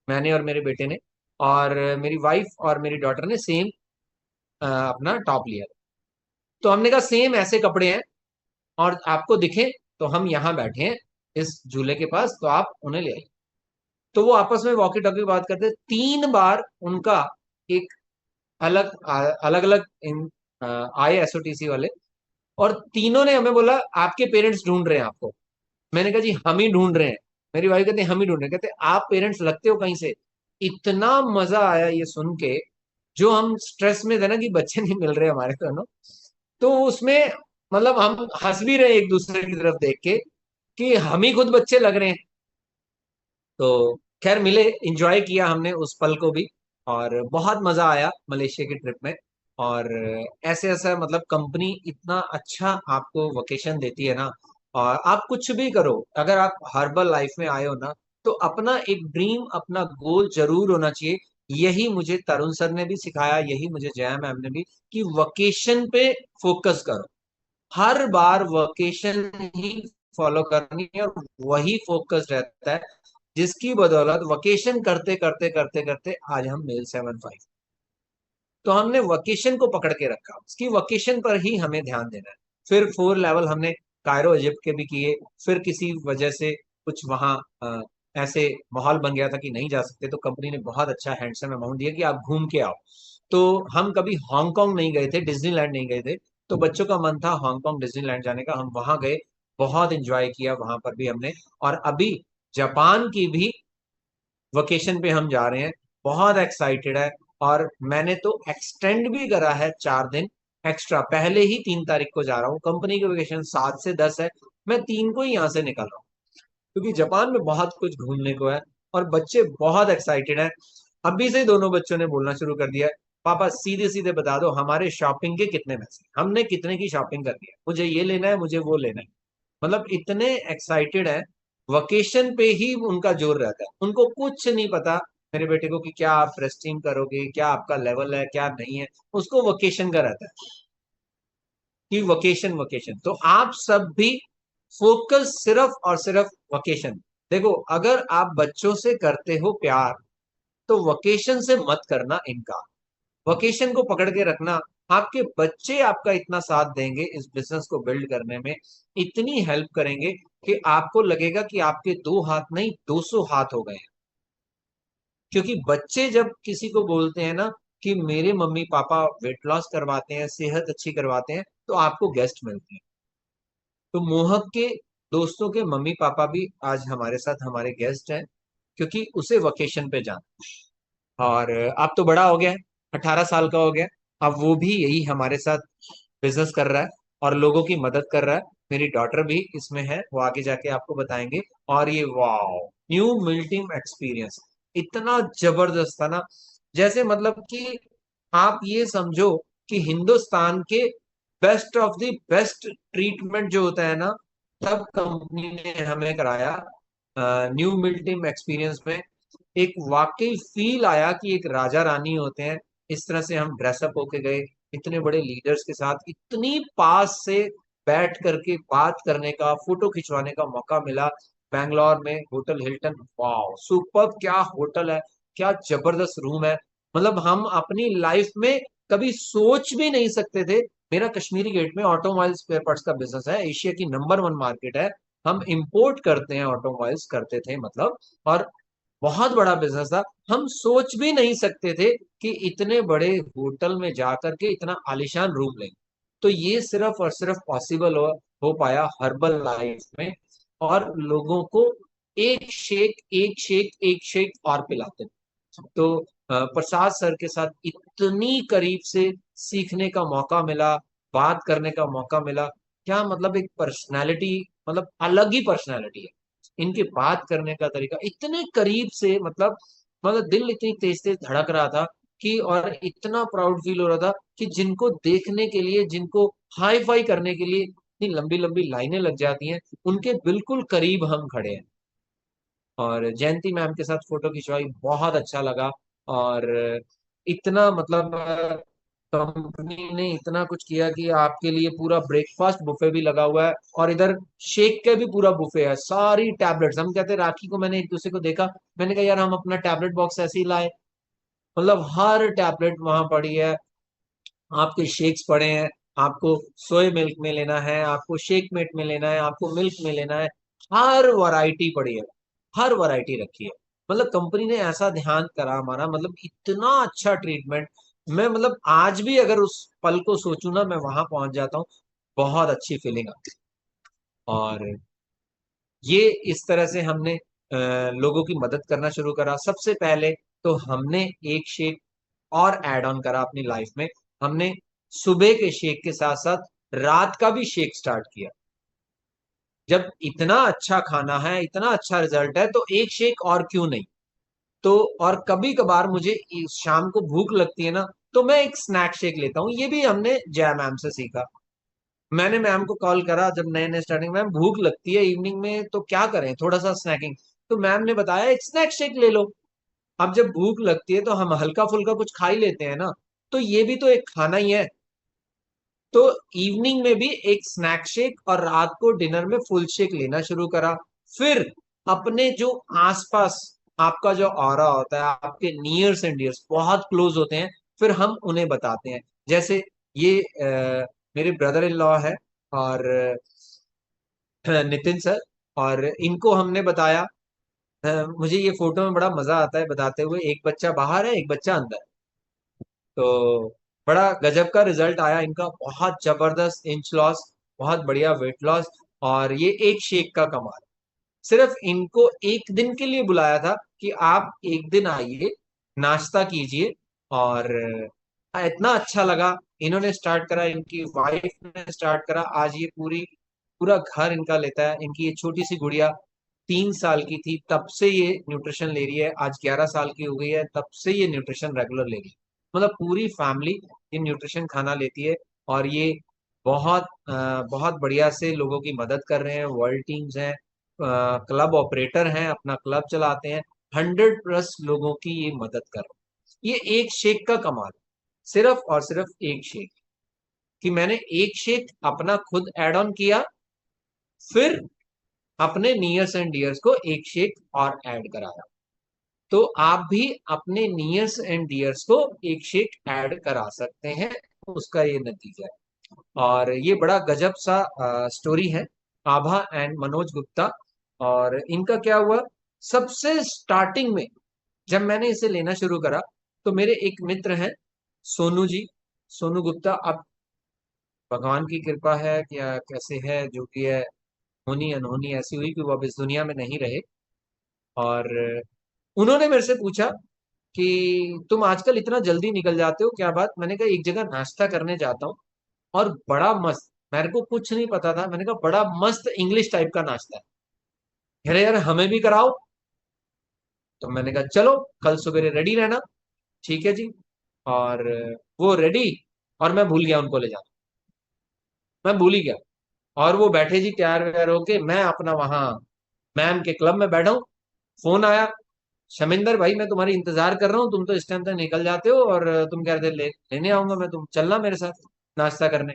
मैंने और मेरे बेटे ने। और मेरी वाइफ और मेरी डॉटर ने सेम अपना टॉप लिया। तो हमने कहा सेम ऐसे कपड़े हैं, और आपको दिखे तो हम यहाँ बैठे हैं इस झूले के पास, तो आप उन्हें ले आइए। तो वो आपस में वॉकी टॉकी बात करते, 3 बार उनका एक अलग अलग अलग इन आए एसओटीसी वाले, और तीनों ने हमें बोला आपके पेरेंट्स ढूंढ रहे हैं आपको। मैंने कहा जी हम ही ढूंढ रहे हैं। मेरी वाइफ कहते हैं हम ही ढूंढ रहे हैं, कहते आप पेरेंट्स लगते हो कहीं से। इतना मजा आया ये सुन के। जो हम स्ट्रेस में थे ना कि बच्चे नहीं मिल रहे हमारे दोनों, तो उसमें मतलब हम हंस भी रहे एक दूसरे की तरफ देख के कि हम ही खुद बच्चे लग रहे हैं। तो खैर मिले, एंजॉय किया हमने उस पल को भी, और बहुत मजा आया मलेशिया की ट्रिप में। और ऐसे ऐसा मतलब कंपनी इतना अच्छा आपको वकेशन देती है ना। और आप कुछ भी करो, अगर आप हर्बल लाइफ में आए हो ना, तो अपना एक ड्रीम, अपना गोल जरूर होना चाहिए। यही मुझे तरुण सर ने भी सिखाया, यही मुझे जया मैम ने भी, कि वकेशन पे फोकस करो। हर बार वकेशन ही फॉलो करनी है, और वही फोकस रहता है जिसकी बदौलत वकेशन करते करते करते करते आज हम मेल 75। तो हमने वकेशन को पकड़ के रखा, उसकी वकेशन पर ही हमें ध्यान देना है। फिर 4 लेवल हमने कायरो इजिप्ट के भी किए। फिर किसी वजह से कुछ वहाँ ऐसे माहौल बन गया था कि नहीं जा सकते, तो कंपनी ने बहुत अच्छा हैंडसम अमाउंट दिया कि आप घूम के आओ। तो हम कभी हांगकांग नहीं गए थे, डिज्नीलैंड नहीं गए थे, तो बच्चों का मन था हांगकांग डिज्नीलैंड जाने का, हम वहां गए, बहुत एंजॉय किया वहां पर भी हमने। और अभी जापान की भी वेकेशन पे हम जा रहे हैं, बहुत एक्साइटेड है। और मैंने तो एक्सटेंड भी करा है 4 दिन एक्स्ट्रा, पहले ही 3 तारीख को जा रहा हूँ। कंपनी की वेकेशन 7 से 10 है, मैं 3 को ही यहाँ से निकल रहा हूँ, क्योंकि जापान में बहुत कुछ घूमने को है और बच्चे बहुत एक्साइटेड हैं। अभी से दोनों बच्चों ने बोलना शुरू कर दिया है, पापा सीधे सीधे बता दो हमारे शॉपिंग के कितने पैसे, हमने कितने की शॉपिंग करनी है, मुझे ये लेना है, मुझे वो लेना है। मतलब इतने एक्साइटेड है, वकेशन पे ही उनका जोर रहता है, उनको कुछ नहीं पता मेरे बेटे को कि क्या आप रेस्टिंग करोगे, क्या आपका लेवल है, क्या नहीं है। उसको वकेशन का रहता है कि वकेशन वकेशन। तो आप सब भी फोकस सिर्फ और सिर्फ वकेशन। देखो, अगर आप बच्चों से करते हो प्यार, तो वकेशन से मत करना इनकार, वकेशन को पकड़ के रखना। आपके बच्चे आपका इतना साथ देंगे इस बिजनेस को बिल्ड करने में, इतनी हेल्प करेंगे कि आपको लगेगा कि आपके 2 हाथ नहीं 200 हाथ हो गए हैं। क्योंकि बच्चे जब किसी को बोलते हैं ना कि मेरे मम्मी पापा वेट लॉस करवाते हैं, सेहत अच्छी करवाते हैं, तो आपको गेस्ट मिलते हैं। तो मोहक के दोस्तों के मम्मी पापा भी आज हमारे साथ हमारे गेस्ट हैं, क्योंकि उसे वकेशन पे जाना। और अब तो बड़ा हो गया है, 18 साल का हो गया, अब वो भी यही हमारे साथ बिजनेस कर रहा है और लोगों की मदद कर रहा है। मेरी डॉटर भी इसमें है, वो आगे जाके आपको बताएंगे। और ये वाओ, न्यू मिल्टिम एक्सपीरियंस इतना जबरदस्त था ना, जैसे मतलब कि आप ये समझो कि हिंदुस्तान के best of the best treatment जो होता है ना, तब कंपनी ने हमें कराया न्यू मिल्टिम एक्सपीरियंस में। एक वाकई फील आया कि एक राजा रानी होते हैं, इस तरह से हम ड्रेसअप होके गए, इतने बड़े लीडर्स के साथ इतनी पास से बैठ करके बात करने का, फोटो खिंचवाने का मौका मिला। बैंगलोर में होटल हिल्टन, वाह सुपर, क्या होटल है, क्या जबरदस्त रूम है। मतलब हम अपनी लाइफ में कभी सोच भी नहीं सकते थे। मेरा कश्मीरी गेट में ऑटोमोबाइल स्पेयर पार्ट्स का बिजनेस है, एशिया की नंबर 1 मार्केट है, हम इंपोर्ट करते हैं ऑटोमोबाइल्स, करते थे मतलब। और बहुत बड़ा बिजनेस था, हम सोच भी नहीं सकते थे कि इतने बड़े होटल में जाकर के इतना आलीशान रूम लेंगे। तो ये सिर्फ और सिर्फ पॉसिबल हो पाया हर्बल लाइफ में। और लोगों को एक शेक एक शेक एक शेक और पिलाते थे। तो प्रसाद सर के साथ इतनी करीब से सीखने का मौका मिला, बात करने का मौका मिला। क्या मतलब एक पर्सनालिटी, मतलब अलग ही पर्सनालिटी है इनके बात करने का तरीका, इतने करीब से, मतलब दिल इतनी तेज तेज धड़क रहा था कि, और इतना प्राउड फील हो रहा था कि जिनको देखने के लिए, जिनको हाई फाई करने के लिए इतनी लंबी लंबी लाइनें लग जाती हैं, उनके बिल्कुल करीब हम खड़े हैं। और जयंती मैम के साथ फोटो खिंचवाई, बहुत अच्छा लगा। और इतना मतलब कंपनी ने इतना कुछ किया कि आपके लिए पूरा ब्रेकफास्ट बुफे भी लगा हुआ है, और इधर शेक के भी पूरा बुफे है, सारी टैबलेट्स। हम कहते हैं, राखी को मैंने एक दूसरे को देखा, मैंने कहा यार हम अपना टैबलेट बॉक्स ऐसे ही लाए, मतलब हर टैबलेट वहां पड़ी है, आपके शेक्स पड़े हैं, आपको सोया मिल्क में लेना है, आपको शेक मेट में लेना है, आपको मिल्क में लेना है, हर वैरायटी पड़ी है, हर वैरायटी रखी है। मतलब कंपनी ने ऐसा ध्यान करा हमारा, मतलब इतना अच्छा ट्रीटमेंट। मैं मतलब आज भी अगर उस पल को सोचूं ना, मैं वहां पहुंच जाता हूँ, बहुत अच्छी फीलिंग आती है। और ये इस तरह से हमने लोगों की मदद करना शुरू करा। सबसे पहले तो हमने एक शेक और ऐड ऑन करा अपनी लाइफ में, हमने सुबह के शेक के साथ साथ रात का भी शेक स्टार्ट किया। जब इतना अच्छा खाना है, इतना अच्छा रिजल्ट है, तो एक शेक और क्यों नहीं। तो और कभी कभार मुझे शाम को भूख लगती है ना, तो मैं एक स्नैक शेक लेता हूँ, ये भी हमने जय मैम से सीखा। मैंने मैम को कॉल करा जब नए नए स्टार्टिंग, मैम भूख लगती है इवनिंग में, तो क्या करें, थोड़ा सा स्नैकिंग। तो मैम ने बताया एक स्नैक शेक ले लो। अब जब भूख लगती है तो हम हल्का फुल्का कुछ खा ही लेते हैं ना, तो ये भी तो एक खाना ही है। तो इवनिंग में भी एक स्नैक शेक और रात को डिनर में फुल शेक लेना शुरू करा। फिर अपने जो आसपास आपका जो ऑरा होता है, आपके नियर्स एंड डियर्स बहुत क्लोज होते हैं, फिर हम उन्हें बताते हैं। जैसे ये मेरे ब्रदर इन लॉ है, और नितिन सर, और इनको हमने बताया। मुझे ये फोटो में बड़ा मजा आता है बताते हुए, एक बच्चा बाहर है, एक बच्चा अंदर। तो बड़ा गजब का रिजल्ट आया इनका, बहुत जबरदस्त इंच लॉस, बहुत बढ़िया वेट लॉस। और ये एक शेक का कमाल। सिर्फ इनको एक दिन के लिए बुलाया था कि आप एक दिन आइए, नाश्ता कीजिए। और इतना अच्छा लगा। इन्होंने स्टार्ट करा, इनकी वाइफ ने स्टार्ट करा, आज ये पूरा घर इनका लेता है। इनकी ये छोटी सी गुड़िया 3 साल की थी तब से ये न्यूट्रिशन ले रही है, आज 11 साल की हो गई है, तब से ये न्यूट्रिशन रेगुलर ले रही है। मतलब पूरी फैमिली ये न्यूट्रिशन खाना लेती है। और ये बहुत बढ़िया से लोगों की मदद कर रहे हैं, वर्ल्ड टीम्स हैं, क्लब ऑपरेटर हैं, अपना क्लब चलाते हैं, 100+ लोगों की ये मदद कर रहे हैं। ये एक शेक का कमाल, सिर्फ और सिर्फ एक शेक, कि मैंने एक शेक अपना खुद ऐड ऑन किया, फिर अपने नियर्स एंड डियर्स को एक शेक और ऐड कराया। तो आप भी अपने नियर्स एंड डियर्स को एक शेक ऐड करा सकते हैं, उसका ये नतीजा है। और ये बड़ा गजब सा स्टोरी है, आभा एंड मनोज गुप्ता। और इनका क्या हुआ, सबसे स्टार्टिंग में जब मैंने इसे लेना शुरू करा, तो मेरे एक मित्र हैं, सोनू जी, सोनू गुप्ता। अब भगवान की कृपा है क्या कैसे है, जो कि है, होनी अनहोनी ऐसी हुई कि वो अब इस दुनिया में नहीं रहे। और उन्होंने मेरे से पूछा कि तुम आजकल इतना जल्दी निकल जाते हो, क्या बात। मैंने कहा एक जगह नाश्ता करने जाता हूँ, और बड़ा मस्त, मेरे को कुछ नहीं पता था, मैंने कहा बड़ा मस्त इंग्लिश टाइप का नाश्ता है, कह रहे यार हमें भी कराओ। तो मैंने कहा चलो, कल सवेरे रेडी रहना। ठीक है जी। और वो रेडी, और मैं भूल गया उनको ले जाना, मैं भूल ही गया। और वो बैठे जी तैयार वैयार होके, मैं अपना वहां मैम के क्लब में बैठा हूँ। फोन आया, शमिंदर भाई मैं तुम्हारी इंतजार कर रहा हूँ, तुम तो इस टाइम तक निकल जाते हो, और तुम कह रहे थे लेने आऊंगा मैं, तुम चलना मेरे साथ नाश्ता करने।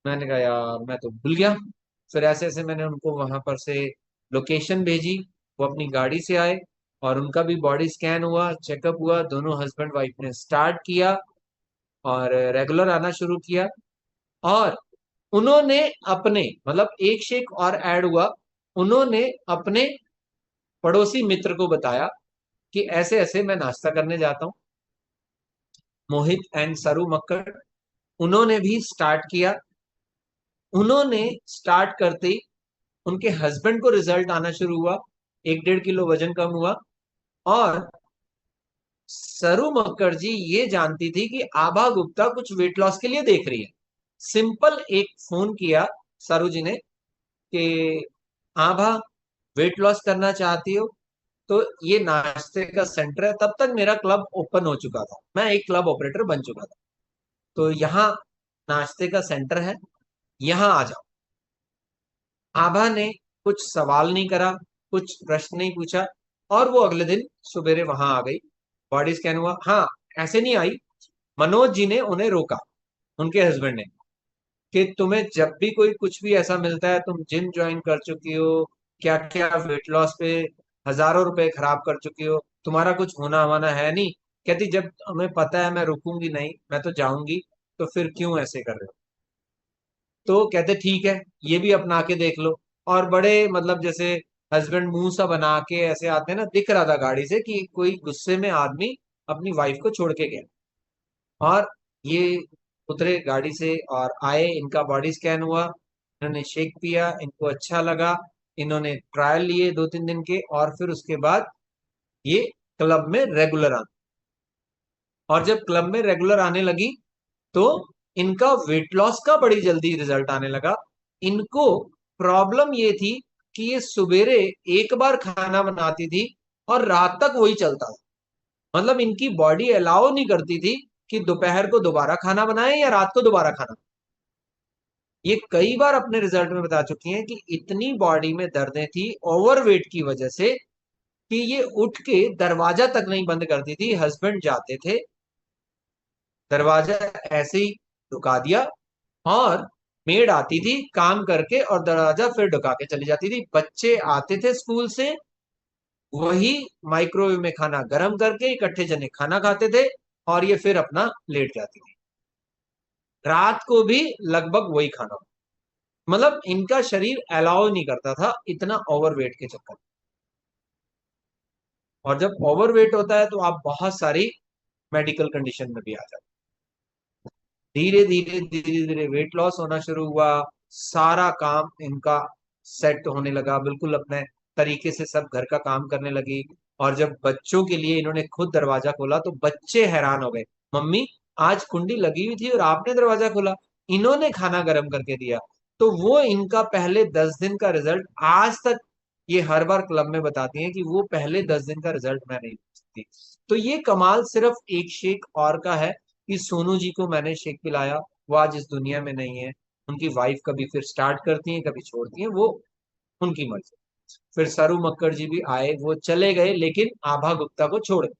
मैंने कहा यार मैं तो भूल गया। फिर ऐसे ऐसे मैंने उनको वहां पर से लोकेशन भेजी, वो अपनी गाड़ी से आए, और उनका भी बॉडी स्कैन हुआ, चेकअप हुआ, दोनों हस्बैंड वाइफ ने स्टार्ट किया और रेगुलर आना शुरू किया। और उन्होंने अपने, मतलब एक शेक और ऐड हुआ, उन्होंने अपने पड़ोसी मित्र को बताया कि ऐसे ऐसे मैं नाश्ता करने जाता हूँ, मोहित एंड सरू मक्कड़। उन्होंने भी स्टार्ट किया। उन्होंने स्टार्ट करते ही उनके हस्बैंड को रिजल्ट आना शुरू हुआ, 1-1.5 किलो वजन कम हुआ। और सरू मक्कड़ जी ये जानती थी कि आभा गुप्ता कुछ वेट लॉस के लिए देख रही है। सिंपल एक फोन किया सरू जी ने कि आभा वेट लॉस करना चाहती हो, तो ये नाश्ते का सेंटर है। तब तक मेरा क्लब ओपन हो चुका था, मैं एक क्लब ऑपरेटर बन चुका था। तो यहाँ नाश्ते का सेंटर है, यहाँ आ जाओ। आभा ने कुछ सवाल नहीं करा, कुछ प्रश्न नहीं पूछा, और वो अगले दिन सवेरे वहां आ गई। बॉडी स्कैन हुआ, हाँ ऐसे नहीं आई। मनोज जी ने उन्हें रोका, उनके हस्बैंड ने, कि तुम्हें जब भी कोई कुछ भी ऐसा मिलता है, तुम जिम ज्वाइन कर चुकी हो, क्या क्या वेट लॉस पे हजारों रुपए खराब कर चुकी हो, तुम्हारा कुछ होना हवाना है नहीं। कहती जब हमें पता है मैं रुकूंगी नहीं, मैं तो जाऊंगी, तो फिर क्यों ऐसे कर रहे हो। तो कहते ठीक है, ये भी अपना के देख लो। और बड़े मतलब जैसे हस्बैंड मुंह सा बना के ऐसे आते हैं ना, दिख रहा था गाड़ी से कि कोई गुस्से में आदमी अपनी वाइफ को छोड़ के गया। और ये उतरे गाड़ी से और आए, इनका बॉडी स्कैन हुआ, इन्होंने शेक पिया, इनको अच्छा लगा, इन्होंने ट्रायल लिए 2-3 दिन के, और फिर उसके बाद ये क्लब में रेगुलर आ। और जब क्लब में रेगुलर आने लगी, तो इनका वेट लॉस का बड़ी जल्दी रिजल्ट आने लगा। इनको प्रॉब्लम ये थी कि ये सवेरे एक बार खाना बनाती थी, और रात तक वही चलता था। मतलब इनकी बॉडी अलाउ नहीं करती थी कि दोपहर को दोबारा खाना बनाए या रात को दोबारा खाना। ये कई बार अपने रिजल्ट में बता चुकी हैं कि इतनी बॉडी में दर्दें थी ओवरवेट की वजह से, कि ये उठ के दरवाजा तक नहीं बंद करती थी। हस्बैंड जाते थे, दरवाजा ऐसे ही रुका दिया, और मेड आती थी काम करके और दरवाजा फिर ढुका के चली जाती थी। बच्चे आते थे स्कूल से, वही माइक्रोवेव में खाना गर्म करके इकट्ठे जने खाना खाते थे, और ये फिर अपना लेट जाती थी। रात को भी लगभग वही खाना। मतलब इनका शरीर अलाउ नहीं करता था इतना ओवरवेट के चक्कर में। और जब ओवरवेट होता है तो आप बहुत सारी मेडिकल कंडीशन में भी आ जाते। धीरे धीरे धीरे धीरे वेट लॉस होना शुरू हुआ। सारा काम इनका सेट होने लगा, बिल्कुल अपने तरीके से सब घर का काम करने लगी। और जब बच्चों के लिए इन्होंने खुद दरवाजा खोला तो बच्चे हैरान हो गए, मम्मी आज कुंडी लगी हुई थी और आपने दरवाजा खोला, इन्होंने खाना गर्म करके दिया। तो वो इनका पहले 10 दिन का रिजल्ट आज तक ये हर बार क्लब में बताती हैं कि वो पहले 10 दिन का रिजल्ट मैं नहीं देख सकती। तो ये कमाल सिर्फ एक शेख और का है कि सोनू जी को मैंने शेक पिलाया, वो आज इस दुनिया में नहीं है। उनकी वाइफ कभी फिर स्टार्ट करती हैं कभी छोड़ती हैं, वो उनकी मर्जी। फिर सरू मक्कड़ जी भी आए, वो चले गए लेकिन आभा गुप्ता को छोड़ गए।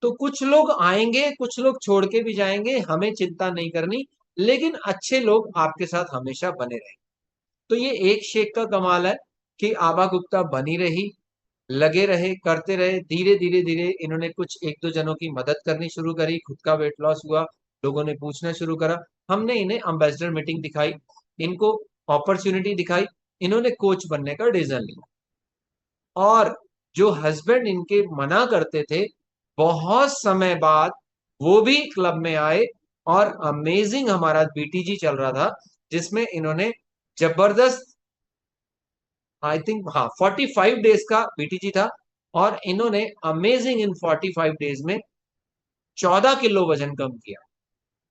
तो कुछ लोग आएंगे कुछ लोग छोड़ के भी जाएंगे, हमें चिंता नहीं करनी, लेकिन अच्छे लोग आपके साथ हमेशा बने रहेंगे। तो ये एक शेख का कमाल है कि आभा गुप्ता बनी रही, लगे रहे, करते रहे। धीरे धीरे धीरे इन्होंने कुछ एक दो जनों की मदद करनी शुरू करी, खुद का वेट लॉस हुआ, लोगों ने पूछना शुरू करा। हमने इन्हें अम्बेसडर मीटिंग दिखाई, इनको अपॉर्चुनिटी दिखाई, इन्होंने कोच बनने का डिसीजन लिया। और जो हस्बैंड इनके मना करते थे, बहुत समय बाद वो भी क्लब में आए। और अमेजिंग हमारा बीटीजी चल रहा था जिसमें इन्होंने जबरदस्त, आई थिंक हाँ 45 डेज का बीटीजी था। और इन्होंने अमेजिंग इन 45 डेज में 14 किलो वजन कम किया,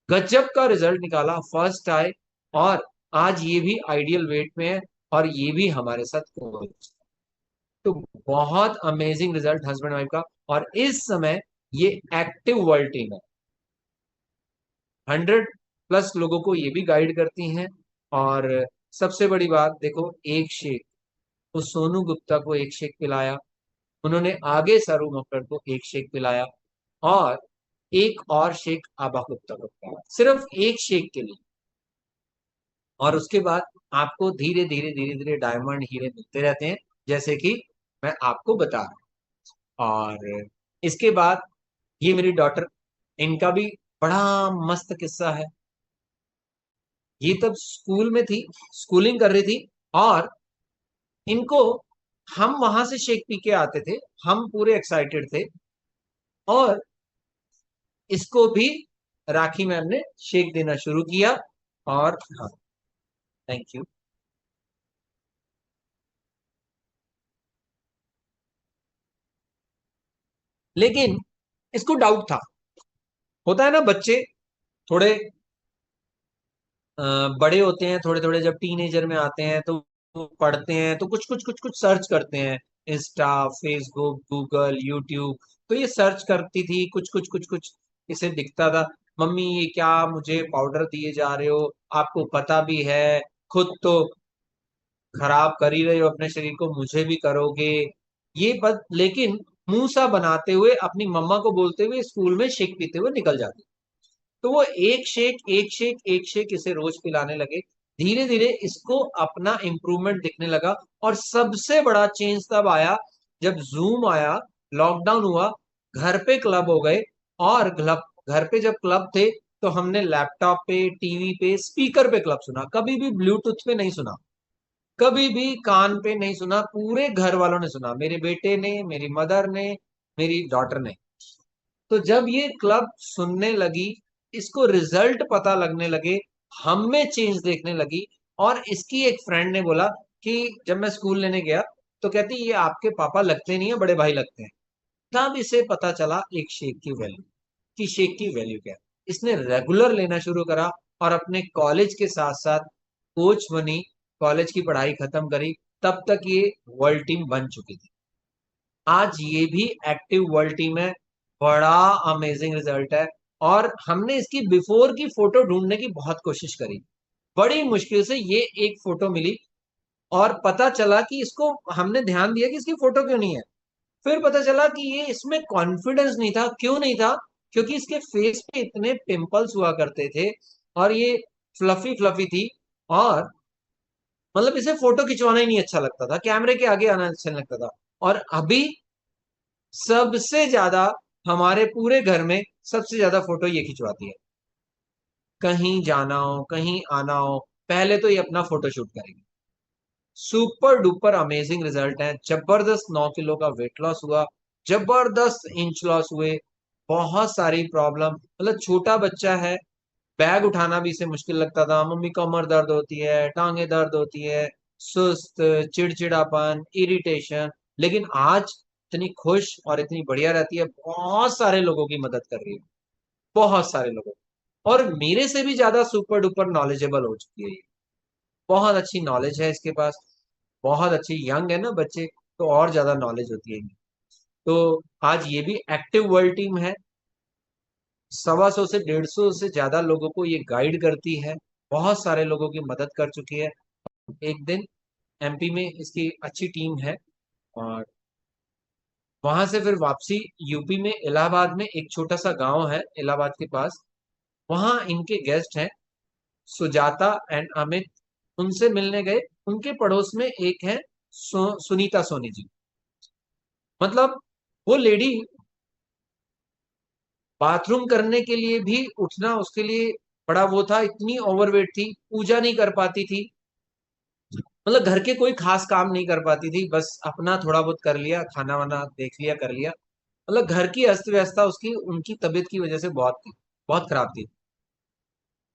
गजब का रिजल्ट निकाला, फर्स्ट आए। और आज ये भी आइडियल वेट में है और ये भी हमारे साथ कोच। तो बहुत अमेजिंग रिजल्ट हस्बैंड वाइफ का। और इस समय ये एक्टिव वर्ल्ड टीम है, 100+ लोगों को ये भी गाइड करती हैं। और सबसे बड़ी बात देखो, एक शेख, तो सोनू गुप्ता को एक शेक पिलाया, उन्होंने आगे सरू मक्कड़ को एक शेक पिलाया, और एक और शेक आबा गुप्ता को पिलाया, सिर्फ एक शेक के लिए। और उसके बाद आपको धीरे धीरे धीरे धीरे डायमंड हीरे मिलते रहते हैं, जैसे कि मैं आपको बता रहा हूँ। और इसके बाद ये मेरी डॉटर, इनका भी बड़ा मस्त किस्सा है। ये तब स्कूल में थी, स्कूलिंग कर रही थी, और इनको, हम वहां से शेक पी के आते थे, हम पूरे एक्साइटेड थे। और इसको भी राखी मैम ने शेक देना शुरू किया। और हाँ, थैंक यू। लेकिन इसको डाउट था, होता है ना बच्चे थोड़े अ, बड़े होते हैं, थोड़े थोड़े जब टीनेजर में आते हैं तो वो पढ़ते हैं, तो कुछ कुछ कुछ कुछ सर्च करते हैं, इंस्टा, फेसबुक, गूगल, यूट्यूब। तो ये सर्च करती थी, कुछ कुछ कुछ कुछ इसे दिखता था, मम्मी ये क्या मुझे पाउडर दिए जा रहे हो, आपको पता भी है, खुद तो खराब कर ही रहे हो अपने शरीर को, मुझे भी करोगे ये बद। लेकिन मुंह सा बनाते हुए अपनी मम्मा को बोलते हुए स्कूल में शेक पीते हुए निकल जाती। तो वो एक शेक एक शेक एक शेक इसे रोज पिलाने लगे। धीरे धीरे इसको अपना इम्प्रूवमेंट दिखने लगा। और सबसे बड़ा चेंज तब आया जब जूम आया, लॉकडाउन हुआ, घर पे क्लब हो गए। और क्लब, घर पे जब क्लब थे तो हमने लैपटॉप पे, टीवी पे, स्पीकर पे क्लब सुना, कभी भी ब्लूटूथ पे नहीं सुना, कभी भी कान पे नहीं सुना, पूरे घर वालों ने सुना, मेरे बेटे ने, मेरी मदर ने, मेरी डॉटर ने। तो जब ये क्लब सुनने लगी, इसको रिजल्ट पता लगने लगे, हम में चेंज देखने लगी। और इसकी एक फ्रेंड ने बोला कि जब मैं स्कूल लेने गया तो कहती ये आपके पापा लगते नहीं है, बड़े भाई लगते हैं। तब इसे पता चला एक शेक की वैल्यू, कि शेक की वैल्यू क्या है। इसने रेगुलर लेना शुरू करा और अपने कॉलेज के साथ साथ कोच बनी, कॉलेज की पढ़ाई खत्म करी, तब तक ये वर्ल्ड टीम बन चुकी थी। आज ये भी एक्टिव वर्ल्ड टीम है, बड़ा अमेजिंग रिजल्ट है। और हमने इसकी बिफोर की फोटो ढूंढने की बहुत कोशिश करी, बड़ी मुश्किल से ये एक फोटो मिली। और पता चला कि इसको, हमने ध्यान दिया कि इसकी फोटो क्यों नहीं है। फिर पता चला कि ये, इसमें कॉन्फिडेंस नहीं था। क्यों नहीं था? क्योंकि इसके फेस पे इतने पिंपल्स हुआ करते थे और ये फ्लफी फ्लफी थी। और मतलब इसे फोटो खिंचवाना ही नहीं अच्छा लगता था, कैमरे के आगे आना अच्छा नहीं लगता था। और अभी सबसे ज्यादा, हमारे पूरे घर में सबसे ज्यादा फोटो ये खिंचवाती है, कहीं जाना हो, कहीं आना हो, पहले तो ये अपना फोटोशूट करेंगे। सुपर डुपर अमेजिंग रिजल्ट है, जबरदस्त 9 किलो का वेट लॉस हुआ, जबरदस्त इंच लॉस हुए। बहुत सारी प्रॉब्लम, मतलब छोटा बच्चा है, बैग उठाना भी इसे मुश्किल लगता था, मम्मी कमर दर्द होती है, टांगे दर्द होती है, सुस्त, चिड़चिड़ापन, इरिटेशन। लेकिन आज इतनी खुश और इतनी बढ़िया रहती है, बहुत सारे लोगों की मदद कर रही है, बहुत सारे लोगों की। और मेरे से भी ज्यादा सुपर डुपर नॉलेजेबल हो चुकी है ये। बहुत अच्छी नॉलेज है इसके पास, बहुत अच्छी, यंग है ना बच्चे, तो और ज्यादा नॉलेज होती है इनकी। तो आज ये भी एक्टिव वर्ल्ड टीम है, 125 से 150 से ज्यादा लोगों को ये गाइड करती है, बहुत सारे लोगों की मदद कर चुकी है। एक दिन एमपी में इसकी अच्छी टीम है, और वहां से फिर वापसी यूपी में, इलाहाबाद में एक छोटा सा गांव है इलाहाबाद के पास, वहां इनके गेस्ट हैं सुजाता एंड अमित। उनसे मिलने गए, उनके पड़ोस में एक है सुनीता सोनी जी। मतलब वो लेडी बाथरूम करने के लिए भी उठना उसके लिए बड़ा वो था, इतनी ओवरवेट थी, पूजा नहीं कर पाती थी, मतलब घर के कोई खास काम नहीं कर पाती थी, बस अपना थोड़ा बहुत कर लिया, खाना वाना देख लिया, कर लिया। मतलब घर की अस्त व्यवस्था उसकी, उनकी तबीयत की वजह से बहुत थी, बहुत खराब थी।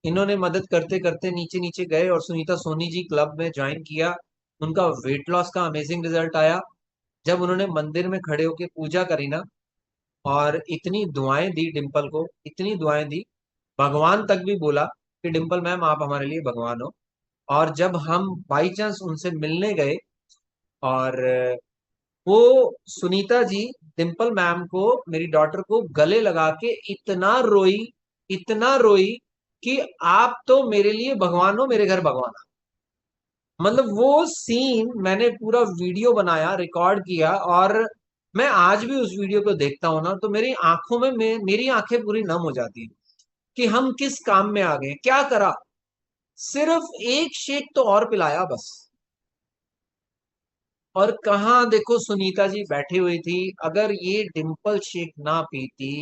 इन्होंने मदद करते करते नीचे नीचे गए और सुनीता सोनी जी क्लब में ज्वाइन किया। उनका वेट लॉस का अमेजिंग रिजल्ट आया। जब उन्होंने मंदिर में खड़े होकर पूजा करी ना, और इतनी दुआएं दी डिम्पल को, इतनी दुआएं दी, भगवान तक भी बोला कि डिम्पल मैम आप हमारे लिए भगवान हो। और जब हम बाई चांस उनसे मिलने गए, और वो सुनीता जी डिम्पल मैम को, मेरी डॉटर को गले लगा के इतना रोई, इतना रोई कि आप तो मेरे लिए भगवान हो, मेरे घर भगवान हो। मतलब वो सीन मैंने पूरा वीडियो बनाया, रिकॉर्ड किया, और मैं आज भी उस वीडियो को देखता हूँ ना, तो मेरी आंखों में मेरी आंखें पूरी नम हो जाती है कि हम किस काम में आ गए, क्या करा। सिर्फ एक शेक तो और पिलाया बस, और कहाँ देखो सुनीता जी बैठी हुई थी। अगर ये डिम्पल शेक ना पीती,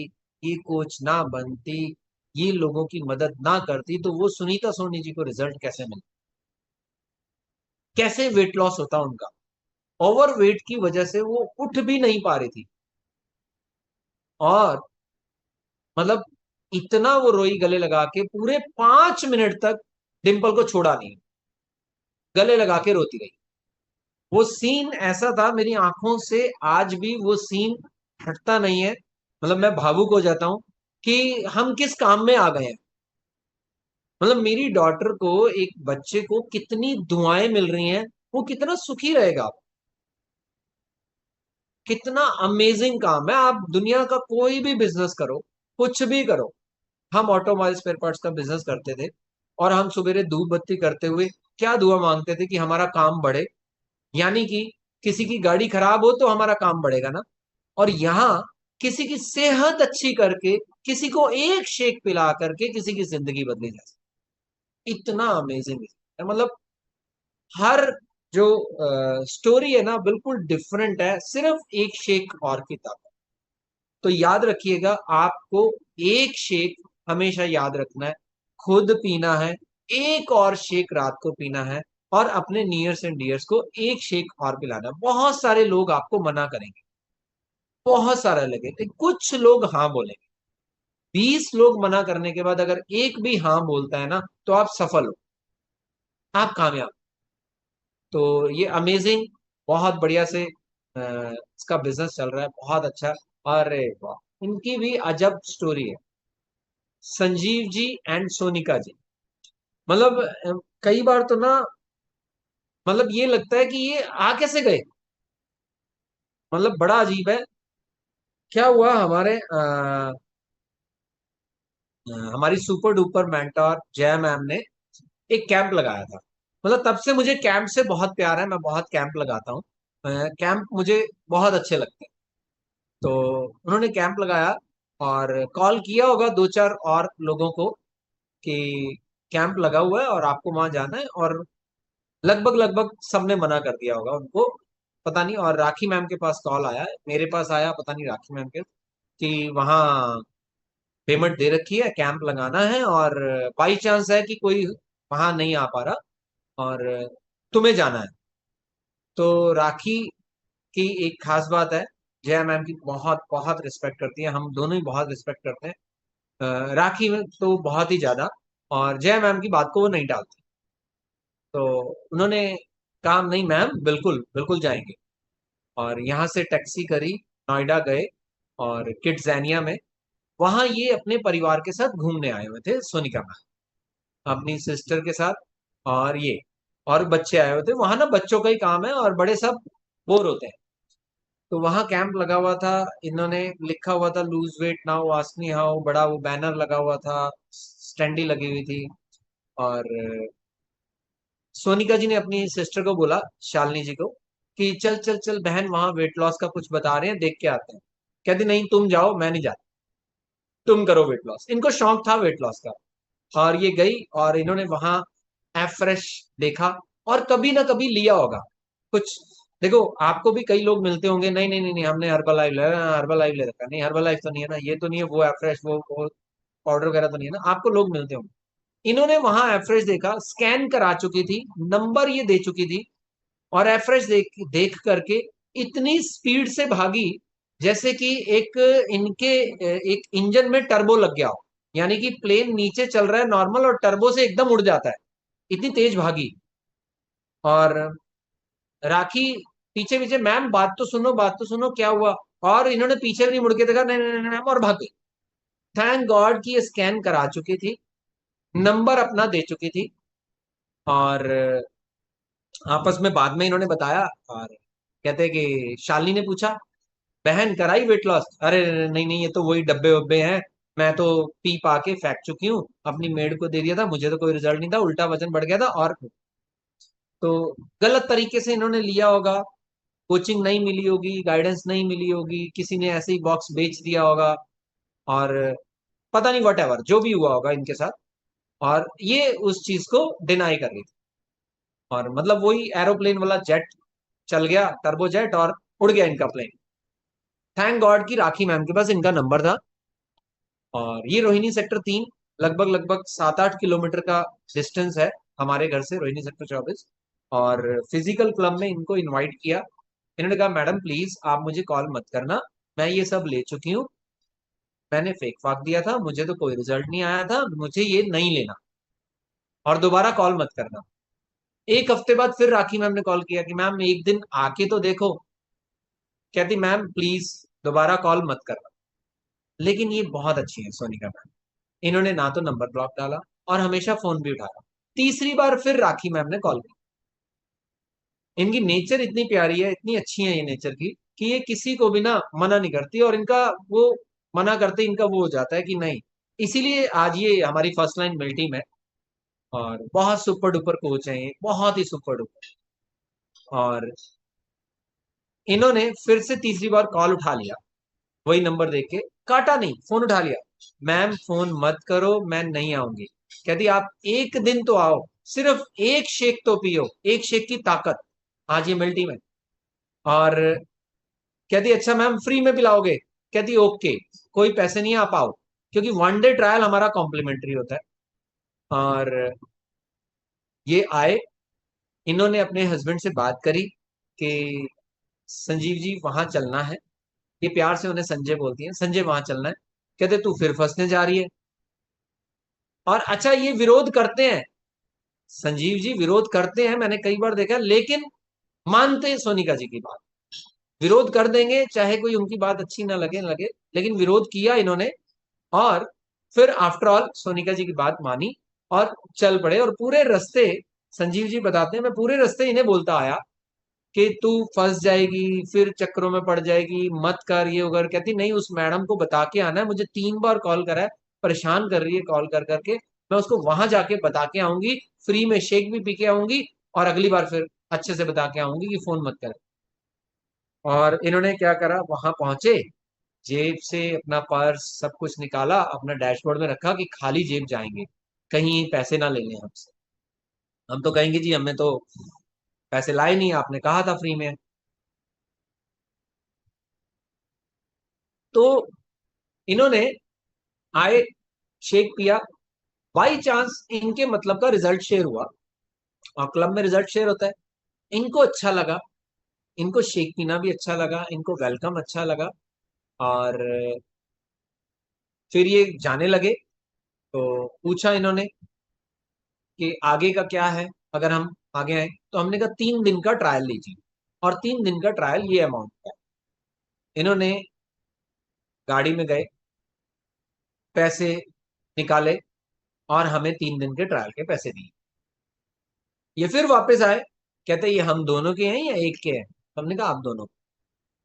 ये कोच ना बनती, ये लोगों की मदद ना करती, तो वो सुनीता सोनी जी को रिजल्ट कैसे मिलता, कैसे वेट लॉस होता उनका। ओवर वेट की वजह से वो उठ भी नहीं पा रही थी, और मतलब इतना वो रोई गले लगा के, पूरे 5 मिनट तक डिम्पल को छोड़ा नहीं, गले लगा के रोती रही। वो सीन ऐसा था, मेरी आंखों से आज भी वो सीन हटता नहीं है। मतलब मैं भावुक हो जाता हूँ कि हम किस काम में आ गए हैं। मतलब मेरी डॉटर को, एक बच्चे को कितनी दुआएं मिल रही हैं, वो कितना सुखी रहेगा। कितना अमेजिंग काम है। आप दुनिया का कोई भी बिजनेस करो, कुछ भी करो। हम ऑटोमोबाइल स्पेयर पार्ट्स का बिजनेस करते थे, और हम सुबेरे धूप बत्ती करते हुए क्या दुआ मांगते थे कि हमारा काम बढ़े, यानी कि किसी की गाड़ी खराब हो तो हमारा काम बढ़ेगा ना। और यहाँ किसी की सेहत अच्छी करके, किसी को एक शेक पिला करके किसी की जिंदगी बदली जा सकती, इतना अमेजिंग है। मतलब हर जो स्टोरी है ना, बिल्कुल डिफरेंट है, सिर्फ एक शेक और की ताकत। तो याद रखिएगा, आपको एक शेक हमेशा याद रखना है, खुद पीना है, एक और शेक रात को पीना है, और अपने नियर्स एंड डियर्स को एक शेक और पिलाना है। बहुत सारे लोग आपको मना करेंगे, बहुत सारे लगे, कुछ लोग हाँ बोलेंगे। 20 लोग मना करने के बाद अगर एक भी हाँ बोलता है ना, तो आप सफल हो, आप कामयाब। तो ये अमेजिंग, बहुत बढ़िया से इसका बिजनेस चल रहा है, बहुत अच्छा। अरे वाह, इनकी भी अजब स्टोरी है, संजीव जी एंड सोनिका जी। मतलब कई बार तो ना, मतलब ये लगता है कि ये आ कैसे गए। मतलब बड़ा अजीब है। क्या हुआ, हमारी सुपर डुपर मेंटोर जय मैम ने एक कैंप लगाया था। मतलब तब से मुझे कैंप से बहुत प्यार है, मैं बहुत कैंप लगाता हूँ, कैंप मुझे बहुत अच्छे लगते हैं। तो उन्होंने कैंप लगाया, और कॉल किया होगा दो चार और लोगों को कि कैंप लगा हुआ है और आपको वहां जाना है, और लगभग लगभग सबने मना कर दिया होगा उनको, पता नहीं। और राखी मैम के पास कॉल आया है, मेरे पास आया, पता नहीं राखी मैम के, कि वहाँ पेमेंट दे रखी है, कैंप लगाना है, और बाई चांस है कि कोई वहां नहीं आ पा रहा और तुम्हें जाना है। तो राखी की एक खास बात है, जया मैम की बहुत बहुत रिस्पेक्ट करती है, हम दोनों ही बहुत रिस्पेक्ट करते हैं राखी में तो बहुत ही ज्यादा। और जया मैम की बात को वो नहीं टालती। तो उन्होंने कहा नहीं मैम, बिल्कुल बिल्कुल जाएंगे। और यहाँ से टैक्सी करी, नोएडा गए और किड्सैनिया में, वहां ये अपने परिवार के साथ घूमने आए हुए थे, सोनिका मैम अपनी सिस्टर के साथ। और ये और बच्चे आए हुए थे वहां ना, बच्चों का ही काम है और बड़े सब बोर होते हैं। तो वहां कैंप लगा हुआ था, इन्होंने लिखा हुआ था lose weight now ask me how, बड़ा वो बैनर लगा हुआ था, स्टैंडी लगी हुई थी। और सोनिका जी ने अपनी सिस्टर को बोला, शालिनी जी को, कि चल चल चल बहन, वहां वेट लॉस का कुछ बता रहे हैं, देख के आते हैं। कहती नहीं तुम जाओ, मैं नहीं जाती, तुम करो वेट लॉस। इनको शौक था वेट लॉस का। और ये गई और इन्होंने वहां एफ फ्रेश देखा, और कभी ना कभी लिया होगा कुछ। देखो आपको भी कई लोग मिलते होंगे, नहीं नहीं नहीं नहीं हमने हर्बल लाइफ ले, हर्बल लाइफ ले रखा, नहीं हर्बल लाइफ तो नहीं है ना, ये तो नहीं है, वो एफ फ्रेश वो पाउडर वगैरह तो नहीं है ना, आपको लोग मिलते होंगे। इन्होंने वहां एफरेज देखा, स्कैन करा चुकी थी, नंबर ये दे चुकी थी, और एफरेज देख देख करके इतनी स्पीड से भागी जैसे कि एक इनके एक इंजन में टर्बो लग गया हो। यानी कि प्लेन नीचे चल रहा है नॉर्मल और टर्बो से एकदम उड़ जाता है, इतनी तेज भागी। और राखी पीछे पीछे, मैम बात तो सुनो, बात तो सुनो क्या हुआ। और इन्होंने पीछे भी नहीं मुड़ के देखा, नहीं नहीं नहीं नहीं, और भाग गई। थैंक गॉड कि ये स्कैन करा चुकी थी, नंबर अपना दे चुकी थी। और आपस में बाद में इन्होंने बताया, और कहते हैं कि शालिनी ने पूछा, बहन कराई वेट लॉस? अरे नहीं नहीं, ये तो वही डब्बे वब्बे हैं, मैं तो पी पा के फेंक चुकी हूँ, अपनी मेड को दे दिया था, मुझे तो कोई रिजल्ट नहीं था, उल्टा वजन बढ़ गया था। और तो गलत तरीके से इन्होंने लिया होगा, कोचिंग नहीं मिली होगी, गाइडेंस नहीं मिली होगी, किसी ने ऐसे ही बॉक्स बेच दिया होगा, और पता नहीं वट एवर जो भी हुआ होगा इनके साथ। और ये उस चीज को डिनाई कर रही थी, और मतलब वही एरोप्लेन वाला जेट चल गया, टर्बो जेट, और उड़ गया इनका प्लेन। थैंक गॉड कि राखी मैम के पास इनका नंबर था। और ये रोहिणी सेक्टर 3, लगभग लगभग 7-8 किलोमीटर का डिस्टेंस है हमारे घर से, रोहिणी सेक्टर 24। और फिजिकल क्लब में इनको इनवाइट किया। इन्होंने कहा मैडम प्लीज आप मुझे कॉल मत करना, मैं ये सब ले चुकी हूँ, मैंने फेक फाक दिया था, मुझे तो कोई रिजल्ट नहीं आया था, मुझे ये नहीं लेना, और दोबारा कॉल मत करना। एक हफ्ते बाद फिर राखी मैम ने कॉल किया कि मैम एक दिन आके तो देखो। कहती मैम प्लीज दोबारा कॉल मत करना। लेकिन ये बहुत अच्छी है सोनिका मैम, इन्होंने ना तो नंबर ब्लॉक डाला और हमेशा फोन भी उठाया। तीसरी बार फिर राखी मैम ने कॉल की। इनकी नेचर इतनी प्यारी है, इतनी अच्छी है ये नेचर की, कि ये किसी को भी ना मना नहीं करती, और इनका वो मना करते इनका वो हो जाता है कि नहीं। इसीलिए आज ये हमारी फर्स्ट लाइन मिल टीम है, और बहुत सुपर डुपर कोच है ये, बहुत ही सुपर डुपर। और इन्होंने फिर से तीसरी बार कॉल उठा लिया, वही नंबर देख के, काटा नहीं, फोन उठा लिया। मैम फोन मत करो, मैं नहीं आऊंगी। कहती आप एक दिन तो आओ, सिर्फ एक शेक तो पियो, एक शेक की ताकत आज ये मिल्टी में। और कहती अच्छा मैम फ्री में पिलाओगे? कहती ओके, कोई पैसे नहीं है, आप आओ, क्योंकि 1 डे ट्रायल हमारा कॉम्प्लीमेंट्री होता है। और ये आए, इन्होंने अपने हस्बैंड से बात करी कि संजीव जी वहां चलना है, ये प्यार से उन्हें संजय बोलती हैं, संजय वहां चलना है। कहते तू फिर फंसने जा रही है। और अच्छा ये विरोध करते हैं, संजीव जी विरोध करते हैं, मैंने कई बार देखा, लेकिन मानते हैं सोनिका जी की बात। विरोध कर देंगे चाहे कोई उनकी बात अच्छी ना लगे लगे, लेकिन विरोध किया इन्होंने। और फिर आफ्टर ऑल सोनिका जी की बात मानी और चल पड़े। और पूरे रास्ते संजीव जी बताते हैं, मैं पूरे रास्ते इन्हें बोलता आया कि तू फंस जाएगी, फिर चक्करों में पड़ जाएगी, मत कर ये उगर। कहती नहीं, उस मैडम को बता के आना है, मुझे 3 बार कॉल करा है, परेशान कर रही है कॉल कर करके, मैं उसको वहां जाके बता के आऊंगी, फ्री में शेक भी पी के आऊंगी, और अगली बार फिर अच्छे से बता के आऊंगी कि फोन मत कर। और इन्होंने क्या करा, वहां पहुंचे, जेब से अपना पर्स सब कुछ निकाला, अपना डैशबोर्ड में रखा कि खाली जेब जाएंगे, कहीं पैसे ना ले लें हमसे। हम तो कहेंगे जी हमने तो पैसे लाए नहीं, आपने कहा था फ्री में। तो इन्होंने आए, शेक पिया, बाई चांस इनके मतलब का रिजल्ट शेयर हुआ, और क्लब में रिजल्ट शेयर होता है, इनको अच्छा लगा, इनको शेक पीना भी अच्छा लगा, इनको वेलकम अच्छा लगा, और फिर ये जाने लगे। तो पूछा इन्होंने कि आगे का क्या है, अगर हम आगे आए, तो हमने कहा 3 दिन का ट्रायल लीजिए, और 3 दिन का ट्रायल ये अमाउंट का। इन्होंने गाड़ी में गए, पैसे निकाले, और हमें 3 दिन के ट्रायल के पैसे दिए। ये फिर वापस आए, कहते ये हम दोनों के हैं या एक के हैं। हमने कहा आप दोनों।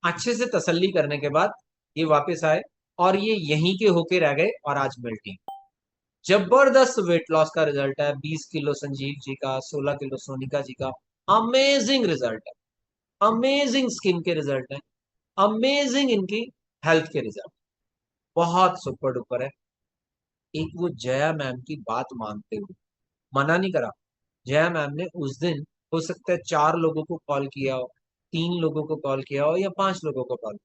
अच्छे से तसल्ली करने के बाद ये वापस आए, और ये यहीं के होके रह गए, और आज मिल्टी। जबरदस्त वेट लॉस का रिजल्ट है, 20 किलो संजीव जी का, 16 किलो सोनिका जी का। अमेजिंग रिजल्ट है, अमेजिंग स्किन के रिजल्ट है, अमेजिंग इनकी हेल्थ के रिजल्ट, बहुत सुपर डुपर है। एक वो जया मैम की बात मानते हुए मना नहीं करा। जया मैम ने उस दिन हो सकता है 4 लोगों को कॉल किया हो, 3 लोगों को कॉल किया हो, या 5 लोगों को कॉल,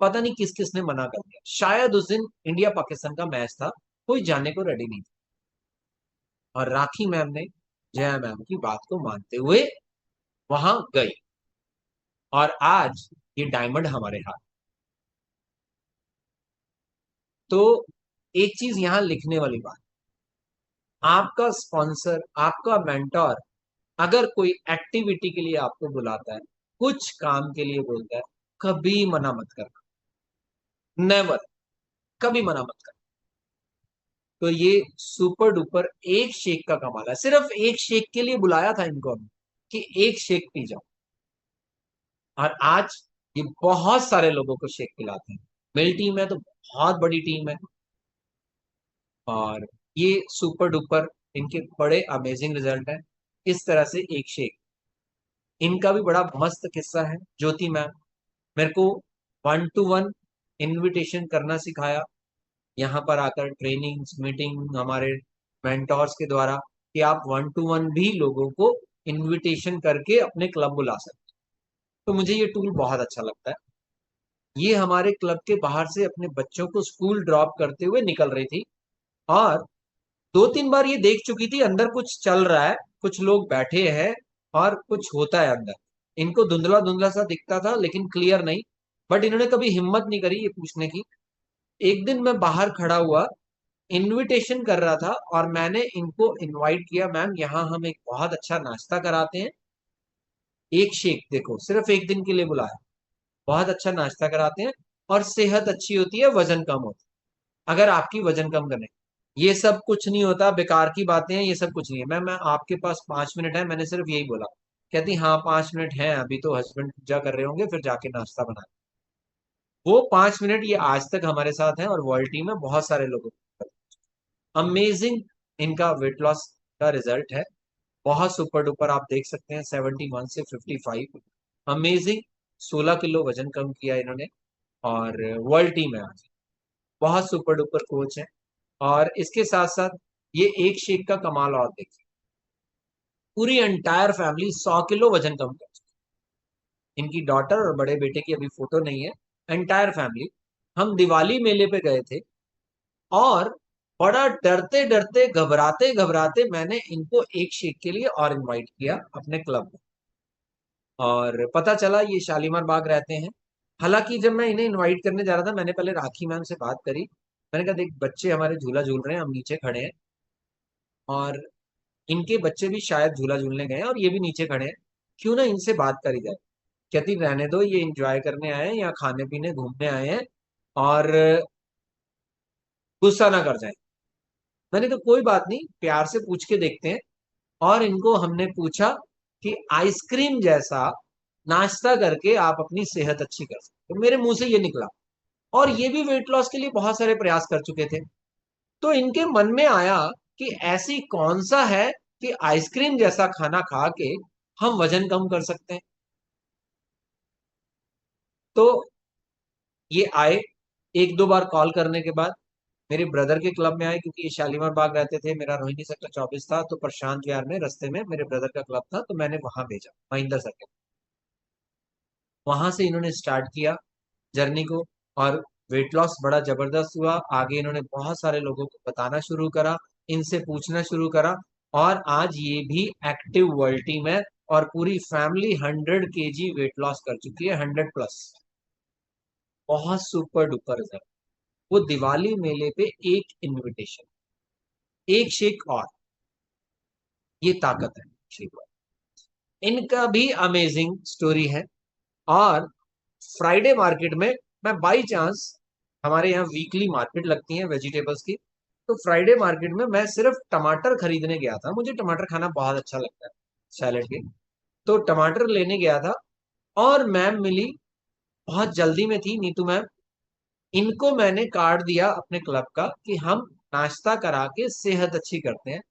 पता नहीं किस किस ने मना कर दिया। शायद उस दिन इंडिया पाकिस्तान का मैच था, कोई जाने को रेडी नहीं था, और राखी मैम ने जया मैम की बात को मानते हुए वहां गई, और आज ये डायमंड हमारे हाथ। तो एक चीज यहां लिखने वाली बात, आपका स्पॉन्सर, आपका मेंटोर अगर कोई एक्टिविटी के लिए आपको बुलाता है, कुछ काम के लिए बोलता है, कभी मना मत करना, नेवर, कभी मना मत करना। तो ये सुपर डुपर एक शेक का कमाल है, सिर्फ एक शेक के लिए बुलाया था इनको हमने, कि एक शेक पी जाओ, और आज ये बहुत सारे लोगों को शेक पिलाते हैं। मेरी टीम है तो बहुत बड़ी टीम है, और ये सुपर डुपर इनके बड़े अमेजिंग रिजल्ट है। इस तरह से एक शेक, इनका भी बड़ा मस्त किस्सा है। ज्योति मैम मेरे को 1 to 1 इनविटेशन करना सिखाया, यहाँ पर आकर ट्रेनिंग्स मीटिंग हमारे मेंटोर्स के द्वारा, कि आप 1 to 1 भी लोगों को इनविटेशन करके अपने क्लब बुला सकते। तो मुझे ये टूल बहुत अच्छा लगता है। ये हमारे क्लब के बाहर से अपने बच्चों को स्कूल ड्रॉप करते हुए निकल रही थी, और 2-3 बार ये देख चुकी थी अंदर कुछ चल रहा है, कुछ लोग बैठे हैं, और कुछ होता है अंदर। इनको धुंधला धुंधला सा दिखता था, लेकिन क्लियर नहीं। बट इन्होंने कभी हिम्मत नहीं करी ये पूछने की। एक दिन मैं बाहर खड़ा हुआ, इनविटेशन कर रहा था, और मैंने इनको इनवाइट किया, मैम यहाँ हम एक बहुत अच्छा नाश्ता कराते हैं, एक शेक, देखो सिर्फ एक दिन के लिए बुलाया, बहुत अच्छा नाश्ता कराते हैं, और सेहत अच्छी होती है, वजन कम होता है, अगर आपकी वजन कम करने। ये सब कुछ नहीं होता, बेकार की बातें हैं, ये सब कुछ नहीं है। मैं आपके पास 5 मिनट है, मैंने सिर्फ यही बोला। कहती हाँ 5 मिनट हैं, अभी तो हस्बैंड पूजा कर रहे होंगे, फिर जाके नाश्ता बना। वो 5 मिनट ये आज तक हमारे साथ है, और वर्ल्ड टीम में बहुत सारे लोगों को। अमेजिंग इनका वेट लॉस का रिजल्ट है, बहुत सुपर डुपर। आप देख सकते हैं 71 से 55, अमेजिंग। 16 किलो वजन कम किया इन्होंने, और वर्ल्ड टीम है आज, बहुत सुपर डुपर कोच है। और इसके साथ साथ ये एक शेक का कमाल और देखिए, पूरी एंटायर फैमिली 100 किलो वजन कम कर चुकी। इनकी डॉटर और बड़े बेटे की अभी फोटो नहीं है, एंटायर फैमिली। हम दिवाली मेले पे गए थे, और बड़ा डरते डरते घबराते घबराते मैंने इनको एक शेक के लिए और इनवाइट किया अपने क्लब में, और पता चला ये शालीमार बाग रहते हैं। हालांकि जब मैं इन्हें इनवाइट करने जा रहा था, मैंने पहले राखी मैम से बात करी। मैंने कहा देख बच्चे हमारे झूला झूल रहे हैं, हम नीचे खड़े हैं, और इनके बच्चे भी शायद झूला झूलने गए हैं, और ये भी नीचे खड़े हैं, क्यों ना इनसे बात करी जाए। कहती रहने दो, ये एंजॉय करने आए हैं, या खाने पीने घूमने आए हैं, और गुस्सा ना कर जाए। मैंने कहा कोई बात नहीं, प्यार से पूछ के देखते हैं। और इनको हमने पूछा कि आइसक्रीम जैसा नाश्ता करके आप अपनी सेहत अच्छी कर सकते, तो मेरे मुंह से ये निकला। और ये भी वेट लॉस के लिए बहुत सारे प्रयास कर चुके थे। तो इनके मन में आया कि ऐसी कौन सा है कि आइसक्रीम जैसा खाना खा के हम वजन कम कर सकते हैं। तो ये आए, 1-2 बार कॉल करने के बाद मेरे ब्रदर के क्लब में आए, क्योंकि ये शालीमार बाग रहते थे, मेरा रोहिणी सेक्टर 24 था, तो प्रशांत विहार में रास्ते में मेरे ब्रदर का क्लब था, तो मैंने वहां भेजा, महेंद्र सर्किल। वहां से इन्होंने स्टार्ट किया जर्नी को, और वेट लॉस बड़ा जबरदस्त हुआ। आगे इन्होंने बहुत सारे लोगों को बताना शुरू करा, इनसे पूछना शुरू करा, और आज ये भी एक्टिव वर्ल्ड टीम है, और पूरी फैमिली 100 kg वेट लॉस कर चुकी है, 100+। बहुत सुपर डुपर रिजल्ट। वो दिवाली मेले पे एक इनविटेशन, एक शेक, और ये ताकत है शेक और। इनका भी अमेजिंग स्टोरी है। और फ्राइडे मार्केट में मैं बाई चांस, हमारे यहाँ वीकली मार्केट लगती है वेजिटेबल्स की, तो फ्राइडे मार्केट में मैं सिर्फ टमाटर खरीदने गया था। मुझे टमाटर खाना बहुत अच्छा लगता है सैलेड के। तो टमाटर लेने गया था, और मैम मिली, बहुत जल्दी में थी, नीतू मैम। इनको मैंने कार्ड दिया अपने क्लब का कि हम नाश्ता करा के सेहत अच्छी करते हैं।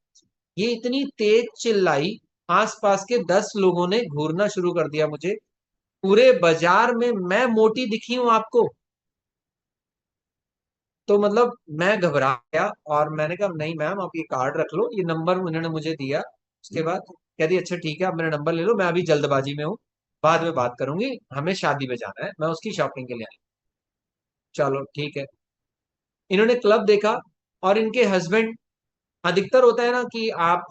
ये इतनी तेज चिल्लाई, आसपास के 10 लोगों ने घूरना शुरू कर दिया मुझे। पूरे बाजार में मैं मोटी दिखी हूं आपको। तो मतलब मैं घबरा गया, और मैंने कहा नहीं मैम, आप ये कार्ड रख लो, ये नंबर उन्होंने मुझे दिया। उसके बाद कह दी अच्छा ठीक है, आप मेरा नंबर ले लो, मैं अभी जल्दबाजी में हूँ, बाद में बात करूंगी, हमें शादी में जाना है, मैं उसकी शॉपिंग के लिए आई। चलो ठीक है। इन्होंने क्लब देखा, और इनके हस्बैंड, अधिकतर होता है ना कि आप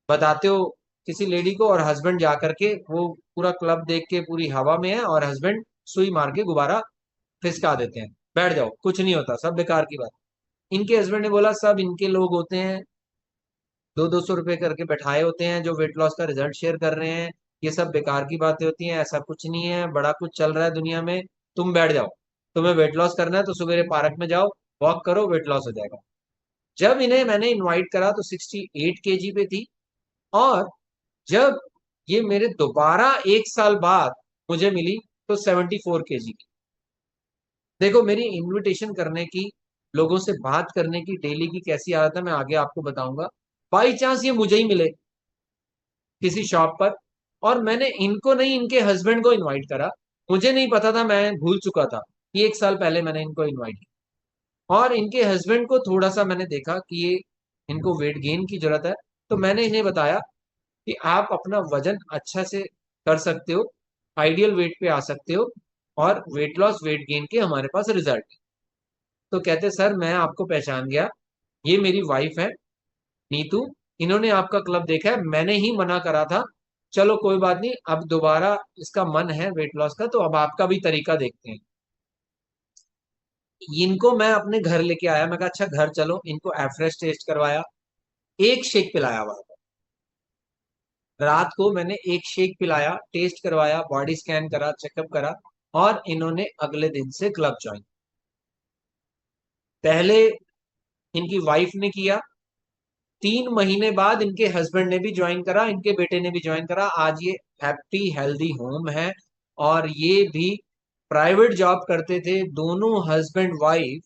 बताते हो किसी लेडी को, और हस्बैंड जा करके वो पूरा क्लब देख के पूरी हवा में है, और हस्बैंड सुई मार के गुब्बारा फिसका देते हैं, बैठ जाओ कुछ नहीं होता, सब बेकार की बात। इनके हस्बैंड ने बोला सब इनके लोग होते हैं, 200-200 रुपए करके बैठाए होते हैं, जो वेट लॉस का रिजल्ट शेयर कर रहे हैं, ये सब बेकार की बातें होती हैं, ऐसा कुछ नहीं है, बड़ा कुछ चल रहा है दुनिया में, तुम बैठ जाओ। तुम्हें वेट लॉस करना है तो सवेरे पार्क में जाओ, वॉक करो, वेट लॉस हो जाएगा। जब इन्हें मैंने इनवाइट करा तो 68 kg पे थी, और जब ये मेरे दोबारा 1 साल बाद मुझे मिली तो 74 kg की। देखो मेरी इनविटेशन करने की, लोगों से बात करने की डेली की कैसी आदत है, मैं आगे आपको बताऊंगा। बाई चांस ये मुझे ही मिले किसी शॉप पर, और मैंने इनको नहीं, इनके हस्बैंड को इनवाइट करा। मुझे नहीं पता था, मैं भूल चुका था कि 1 साल पहले मैंने इनको इनवाइट किया। और इनके हस्बैंड को थोड़ा सा मैंने देखा कि ये, इनको वेट गेन की जरूरत है, तो मैंने इन्हें बताया कि आप अपना वजन अच्छा से कर सकते हो, आइडियल वेट पे आ सकते हो, और वेट लॉस वेट गेन के हमारे पास रिजल्ट है। तो कहते सर मैं आपको पहचान गया, ये मेरी वाइफ है नीतू, इन्होंने आपका क्लब देखा है, मैंने ही मना करा था, चलो कोई बात नहीं, अब दोबारा इसका मन है वेट लॉस का, तो अब आपका भी तरीका देखते हैं। इनको मैं अपने घर लेके आया, मैं कहा अच्छा घर चलो, इनको एफ्रेश टेस्ट करवाया, एक शेक पिलाया हुआ था। रात को मैंने एक शेक पिलाया, टेस्ट करवाया, बॉडी स्कैन करा, चेकअप करा, और इन्होंने अगले दिन से क्लब ज्वाइन। पहले इनकी वाइफ ने किया, 3 महीने बाद इनके हस्बैंड ने भी ज्वाइन करा, इनके बेटे ने भी ज्वाइन करा, आज ये हैप्पी हेल्दी होम है। और ये भी प्राइवेट जॉब करते थे, दोनों हस्बैंड वाइफ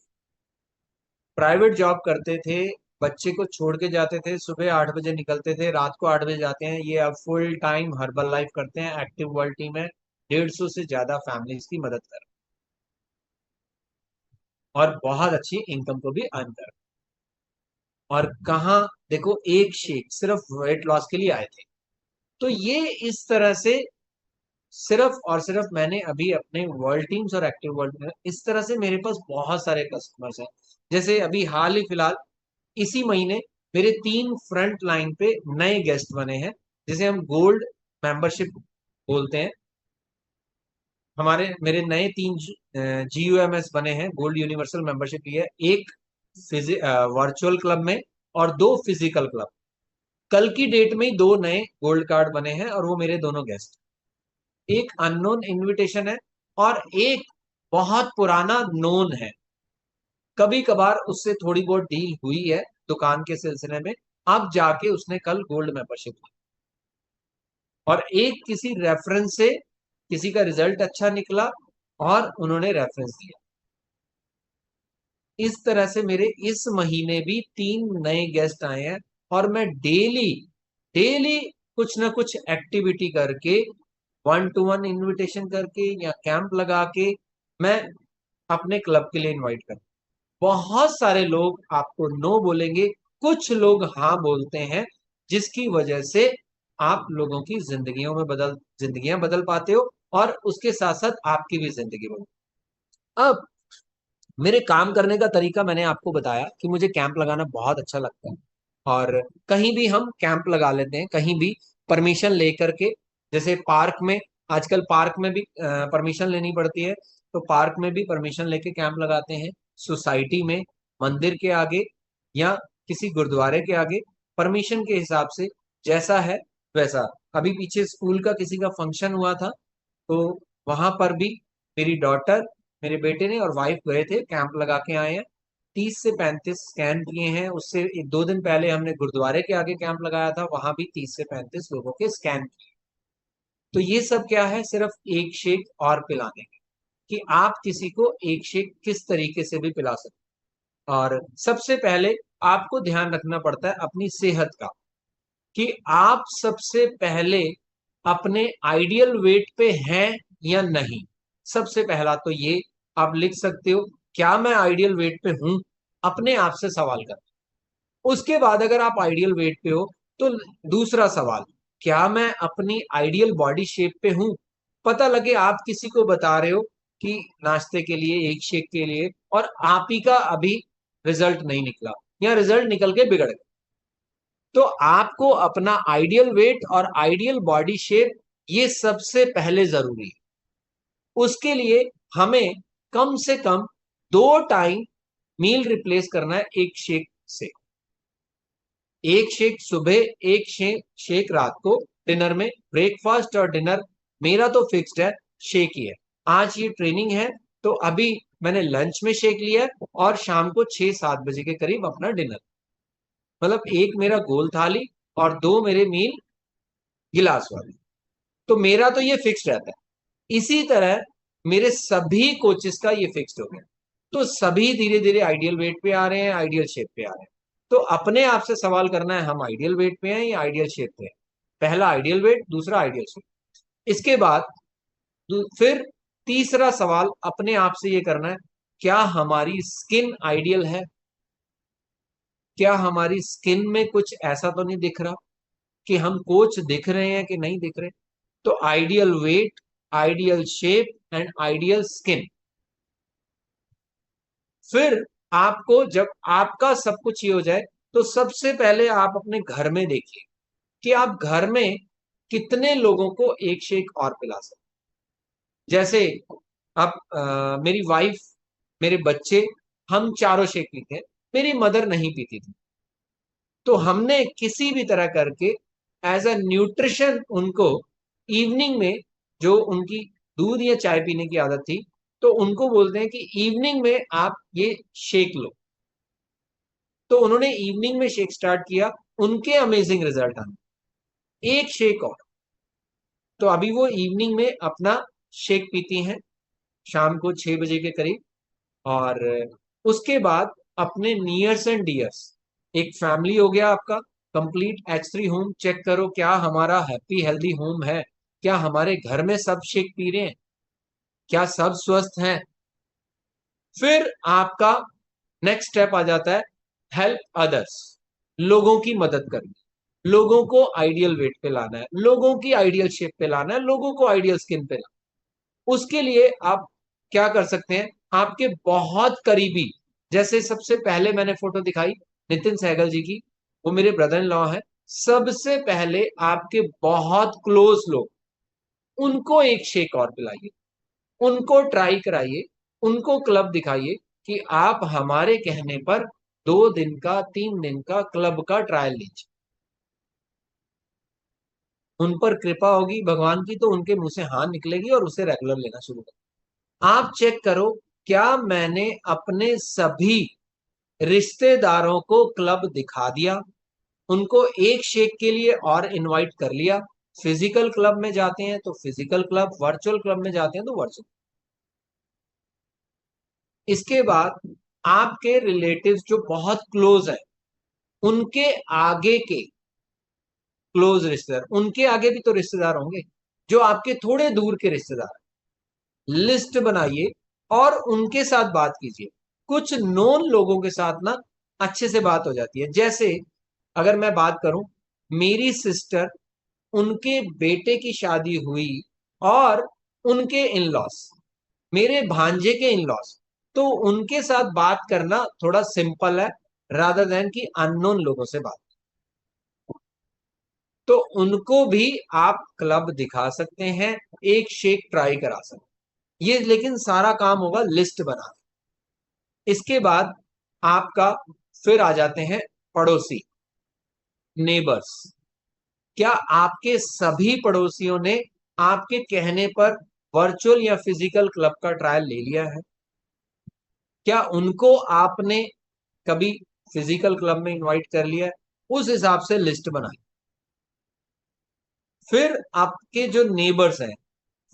प्राइवेट जॉब करते थे, बच्चे को छोड़ के जाते थे, सुबह 8 बजे निकलते थे, रात को 8 बजे जाते हैं। ये अब फुल टाइम हर्बल लाइफ करते हैं, एक्टिव वर्ल्ड टीम है, 150 से ज्यादा फैमिलीज की मदद कर, और बहुत अच्छी इनकम को भी अर्न कर। और कहाँ, देखो एक शेक सिर्फ वेट लॉस के लिए आए थे। तो ये इस तरह से, सिर्फ और सिर्फ मैंने अभी अपने वर्ल्ड टीम्स और एक्टिव वर्ल्ड में, इस तरह से मेरे पास बहुत सारे कस्टमर्स हैं। जैसे अभी हाल ही फिलहाल इसी महीने मेरे 3 फ्रंट लाइन पे नए गेस्ट बने हैं, जिसे हम गोल्ड मेंबरशिप बोलते हैं। हमारे मेरे नए 3 GUMS बने हैं, गोल्ड यूनिवर्सल मेंबरशिप की है, एक वर्चुअल क्लब में, और 2 फिजिकल क्लब। कल की डेट में ही 2 नए गोल्ड कार्ड बने हैं, और वो मेरे दोनों गेस्ट। एक अननोन इनविटेशन है, और एक बहुत पुराना नोन है, कभी कभार उससे थोड़ी बहुत डील हुई है दुकान के सिलसिले में, अब जाके उसने कल गोल्ड मेंबरशिप ली। और एक किसी रेफरेंस से, किसी का रिजल्ट अच्छा निकला, और उन्होंने रेफरेंस दिया। इस तरह से मेरे इस महीने भी 3 नए गेस्ट आए हैं, और मैं डेली डेली कुछ ना कुछ एक्टिविटी करके, 1-to-1 इनविटेशन करके या कैंप लगा के, मैं अपने क्लब के लिए इनवाइट कर। बहुत सारे लोग आपको नो बोलेंगे, कुछ लोग हाँ बोलते हैं, जिसकी वजह से आप लोगों की जिंदगियां बदल पाते हो, और उसके साथ साथ आपकी भी जिंदगी बदल। अब मेरे काम करने का तरीका मैंने आपको बताया कि मुझे कैंप लगाना बहुत अच्छा लगता है, और कहीं भी हम कैंप लगा लेते हैं, कहीं भी परमिशन लेकर के। जैसे पार्क में, आजकल पार्क में भी परमिशन लेनी पड़ती है, तो पार्क में भी परमिशन लेके कैंप लगाते हैं। सोसाइटी में, मंदिर के आगे या किसी गुरुद्वारे के आगे, परमिशन के हिसाब से जैसा है वैसा। अभी पीछे स्कूल का किसी का फंक्शन हुआ था, तो वहां पर भी मेरी डॉटर, मेरे बेटे ने और वाइफ गए थे, कैंप लगा के आए हैं। 30 से 35 स्कैन किए हैं। उससे 1-2 दिन पहले हमने गुरुद्वारे के आगे कैंप लगाया था, वहां भी 30 से 35 लोगों के स्कैन किए। तो ये सब क्या है, सिर्फ एक शेक और पिलाने के, कि आप किसी को एक शेक किस तरीके से भी पिला सकते हैं। और सबसे पहले आपको ध्यान रखना पड़ता है अपनी सेहत का, कि आप सबसे पहले अपने आइडियल वेट पे हैं या नहीं। सबसे पहला तो ये आप लिख सकते हो, क्या मैं आइडियल वेट पे हूं, अपने आप से सवाल कर। उसके बाद अगर आप आइडियल वेट पे हो, तो दूसरा सवाल, क्या मैं अपनी आइडियल बॉडी शेप पे हूं। पता लगे आप किसी को बता रहे हो कि नाश्ते के लिए, एक शेक के लिए, और आप ही का अभी रिजल्ट नहीं निकला, या रिजल्ट निकल के बिगड़ गया। तो आपको अपना आइडियल वेट और आइडियल बॉडी शेप, ये सबसे पहले जरूरी है। उसके लिए हमें कम से कम 2 टाइम मील रिप्लेस करना है एक शेक से। एक शेक सुबह, एक शेक रात को, डिनर में। ब्रेकफास्ट और डिनर मेरा तो फिक्स्ड है, शेक ही है। आज ये ट्रेनिंग है, तो अभी मैंने लंच में शेक लिया है, और शाम को 6-7 बजे के करीब अपना डिनर। मतलब एक मेरा गोल थाली और 2 मेरे मील गिलास वाले। तो मेरा तो ये फिक्स्ड रहता है। इसी तरह मेरे सभी कोचेस का ये फिक्स्ड हो गया। तो सभी धीरे धीरे आइडियल वेट पे आ रहे हैं, आइडियल शेप पे आ रहे हैं। तो अपने आप से सवाल करना है, हम आइडियल वेट पे हैं या आइडियल शेप पे हैं। पहला आइडियल वेट, दूसरा आइडियल शेप। इसके बाद फिर तीसरा सवाल अपने आप से ये करना है, क्या हमारी स्किन आइडियल है। क्या हमारी स्किन में कुछ ऐसा तो नहीं दिख रहा कि हम कोच दिख रहे हैं कि नहीं दिख रहे। तो ideal weight, ideal shape and ideal skin. फिर आपको, जब आपका सब कुछ ये हो जाए, तो सबसे पहले आप अपने घर में देखिए कि आप घर में कितने लोगों को एक शेक और पिला सकते। जैसे अब मेरी वाइफ, मेरे बच्चे, हम चारों शेक पीते हैं। मेरी मदर नहीं पीती थी, तो हमने किसी भी तरह करके एज अ न्यूट्रिशन उनको इवनिंग में, जो उनकी दूध या चाय पीने की आदत थी, तो उनको बोलते हैं कि इवनिंग में आप ये शेक लो। तो उन्होंने इवनिंग में शेक स्टार्ट किया, उनके अमेजिंग रिजल्ट आए। एक शेक और। तो अभी वो इवनिंग में अपना शेक पीती हैं, शाम को 6 बजे के करीब। और उसके बाद अपने नियर्स एंड डियर्स, एक फैमिली हो गया आपका कंप्लीट। H3 होम चेक करो, क्या हमारा हैप्पी हेल्दी होम है, क्या हमारे घर में सब शेक पी रहे हैं, क्या सब स्वस्थ हैं। फिर आपका नेक्स्ट स्टेप आ जाता है, हेल्प अदर्स, लोगों की मदद करनी। लोगों को आइडियल वेट पे लाना है, लोगों की आइडियल शेप पे लाना है, लोगों को आइडियल स्किन पे लाना है। उसके लिए आप क्या कर सकते हैं, आपके बहुत करीबी, जैसे सबसे पहले मैंने फोटो दिखाई नितिन सहगल जी की, वो मेरे ब्रदर इन लॉ है। सबसे पहले आपके बहुत क्लोज लोग, उनको एक शेक और पिलाइए, उनको ट्राई कराइए, उनको क्लब दिखाइए कि आप हमारे कहने पर 2 दिन का, 3 दिन का क्लब का ट्रायल लीजिए। उन पर कृपा होगी भगवान की, तो उनके मुंह से हाँ निकलेगी और उसे रेगुलर लेना शुरू कर। आप चेक करो, क्या मैंने अपने सभी रिश्तेदारों को क्लब दिखा दिया, उनको एक शेक के लिए और इनवाइट कर लिया। फिजिकल क्लब में जाते हैं तो फिजिकल क्लब, वर्चुअल क्लब में जाते हैं तो वर्चुअल। इसके बाद आपके रिलेटिव्स जो बहुत क्लोज है, उनके आगे के क्लोज रिश्तेदार, उनके आगे भी तो रिश्तेदार होंगे, जो आपके थोड़े दूर के रिश्तेदार, लिस्ट बनाइए और उनके साथ बात कीजिए। कुछ नोन लोगों के साथ ना अच्छे से बात हो जाती है। जैसे अगर मैं बात करूं, मेरी सिस्टर, उनके बेटे की शादी हुई, और उनके इन लॉस, मेरे भांजे के इन लॉस, तो उनके साथ बात करना थोड़ा सिंपल है, रादर देन कि अननोन लोगों से बात। तो उनको भी आप क्लब दिखा सकते हैं, एक शेक ट्राई करा सकते हैं। ये लेकिन सारा काम होगा लिस्ट बना। इसके बाद आपका फिर आ जाते हैं पड़ोसी, नेबर्स। क्या आपके सभी पड़ोसियों ने आपके कहने पर वर्चुअल या फिजिकल क्लब का ट्रायल ले लिया है? क्या उनको आपने कभी फिजिकल क्लब में इनवाइट कर लिया है? उस हिसाब से लिस्ट बनाई। फिर आपके जो नेबर्स हैं,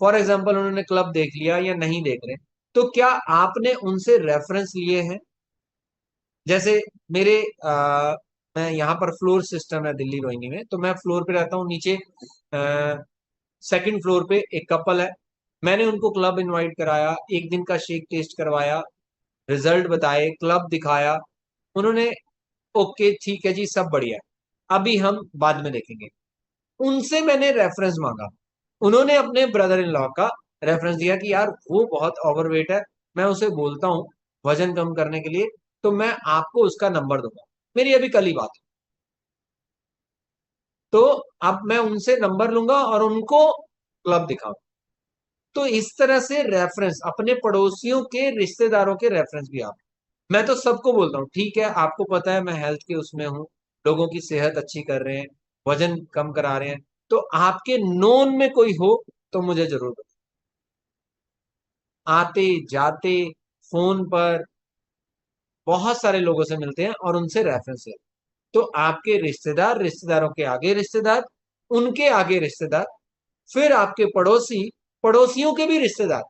फॉर एग्जांपल उन्होंने क्लब देख लिया या नहीं देख रहे, तो क्या आपने उनसे रेफरेंस लिए हैं? जैसे मेरे मैं यहाँ पर फ्लोर सिस्टम है दिल्ली रोहिणी में, तो मैं फ्लोर पे रहता हूँ। नीचे सेकंड फ्लोर पे एक कपल है, मैंने उनको क्लब इनवाइट कराया, एक दिन का शेक टेस्ट करवाया, रिजल्ट बताए, क्लब दिखाया। उन्होंने ओके ठीक है जी, सब बढ़िया है, अभी हम बाद में देखेंगे। उनसे मैंने रेफरेंस मांगा, उन्होंने अपने ब्रदर इन लॉ का रेफरेंस दिया कि यार वो बहुत ओवरवेट है, मैं उसे बोलता हूँ वजन कम करने के लिए, तो मैं आपको उसका नंबर दूंगा। मेरी अभी कल ही बात हुई। तो अब मैं उनसे नंबर लूंगा और उनको क्लब दिखाऊंगा। तो इस तरह से रेफरेंस, अपने पड़ोसियों के रिश्तेदारों के रेफरेंस भी आप। मैं तो सबको बोलता हूँ ठीक है, आपको पता है मैं हेल्थ के उसमें हूँ, लोगों की सेहत अच्छी कर रहे हैं, वजन कम करा रहे हैं, तो आपके नोन में कोई हो तो मुझे जरूर बताएं। आते जाते फोन पर बहुत सारे लोगों से मिलते हैं और उनसे रेफरेंस है। तो आपके रिश्तेदार, रिश्तेदारों के आगे रिश्तेदार, उनके आगे रिश्तेदार, फिर आपके पड़ोसी, पड़ोसियों के भी रिश्तेदार।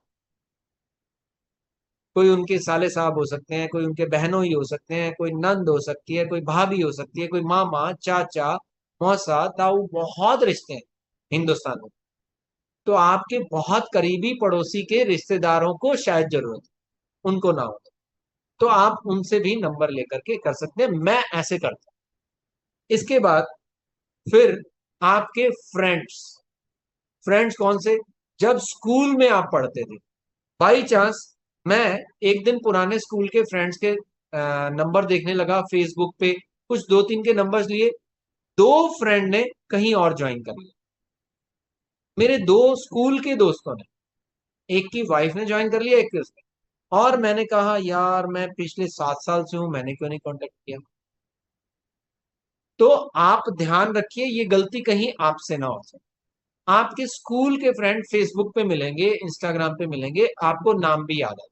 कोई उनके साले साहब हो सकते हैं, कोई उनके बहनों ही हो सकते हैं, कोई नंद हो सकती है, कोई भाभी हो सकती है, कोई मामा, चाचा, मौसा, ताऊ, बहुत रिश्ते हैं हिंदुस्तान में। तो आपके बहुत करीबी पड़ोसी के रिश्तेदारों को शायद जरूरत है, उनको ना हो, तो आप उनसे भी नंबर लेकर के कर सकते हैं। मैं ऐसे करता हूं। इसके बाद फिर आपके फ्रेंड्स। फ्रेंड्स कौन से? जब स्कूल में आप पढ़ते थे, बाई चांस मैं एक दिन पुराने स्कूल के फ्रेंड्स के नंबर देखने लगा फेसबुक पे, कुछ दो तीन के नंबर्स लिए, दो फ्रेंड ने कहीं और ज्वाइन कर लिया। मेरे दो स्कूल के दोस्तों ने, एक की वाइफ ने ज्वाइन कर लिया, एक की उसने। और मैंने कहा यार मैं पिछले 7 साल से हूं, मैंने क्यों नहीं कांटेक्ट किया? तो आप ध्यान रखिए, ये गलती कहीं आपसे ना हो जाए। आपके स्कूल के फ्रेंड फेसबुक पे मिलेंगे, इंस्टाग्राम पे मिलेंगे, आपको नाम भी याद आ,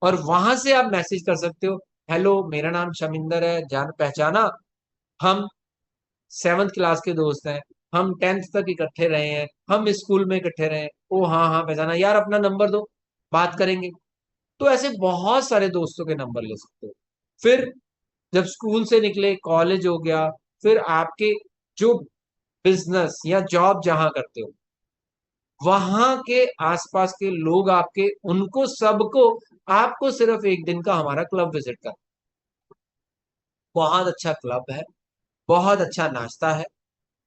और वहां से आप मैसेज कर सकते हो, हेलो मेरा नाम शमिंदर है, जान पहचाना, हम 7th क्लास के दोस्त हैं, हम 10th तक इकट्ठे रहे हैं, हम स्कूल में इकट्ठे रहे हैं। ओ हाँ हाँ पहचाना यार, अपना नंबर दो, बात करेंगे। तो ऐसे बहुत सारे दोस्तों के नंबर ले सकते हो। फिर जब स्कूल से निकले, कॉलेज हो गया, फिर आपके जो बिजनेस या जॉब जहां करते हो, वहां के आसपास के लोग आपके, उनको सबको, आपको सिर्फ एक दिन का हमारा क्लब विजिट कर, बहुत अच्छा क्लब है, बहुत अच्छा नाश्ता है,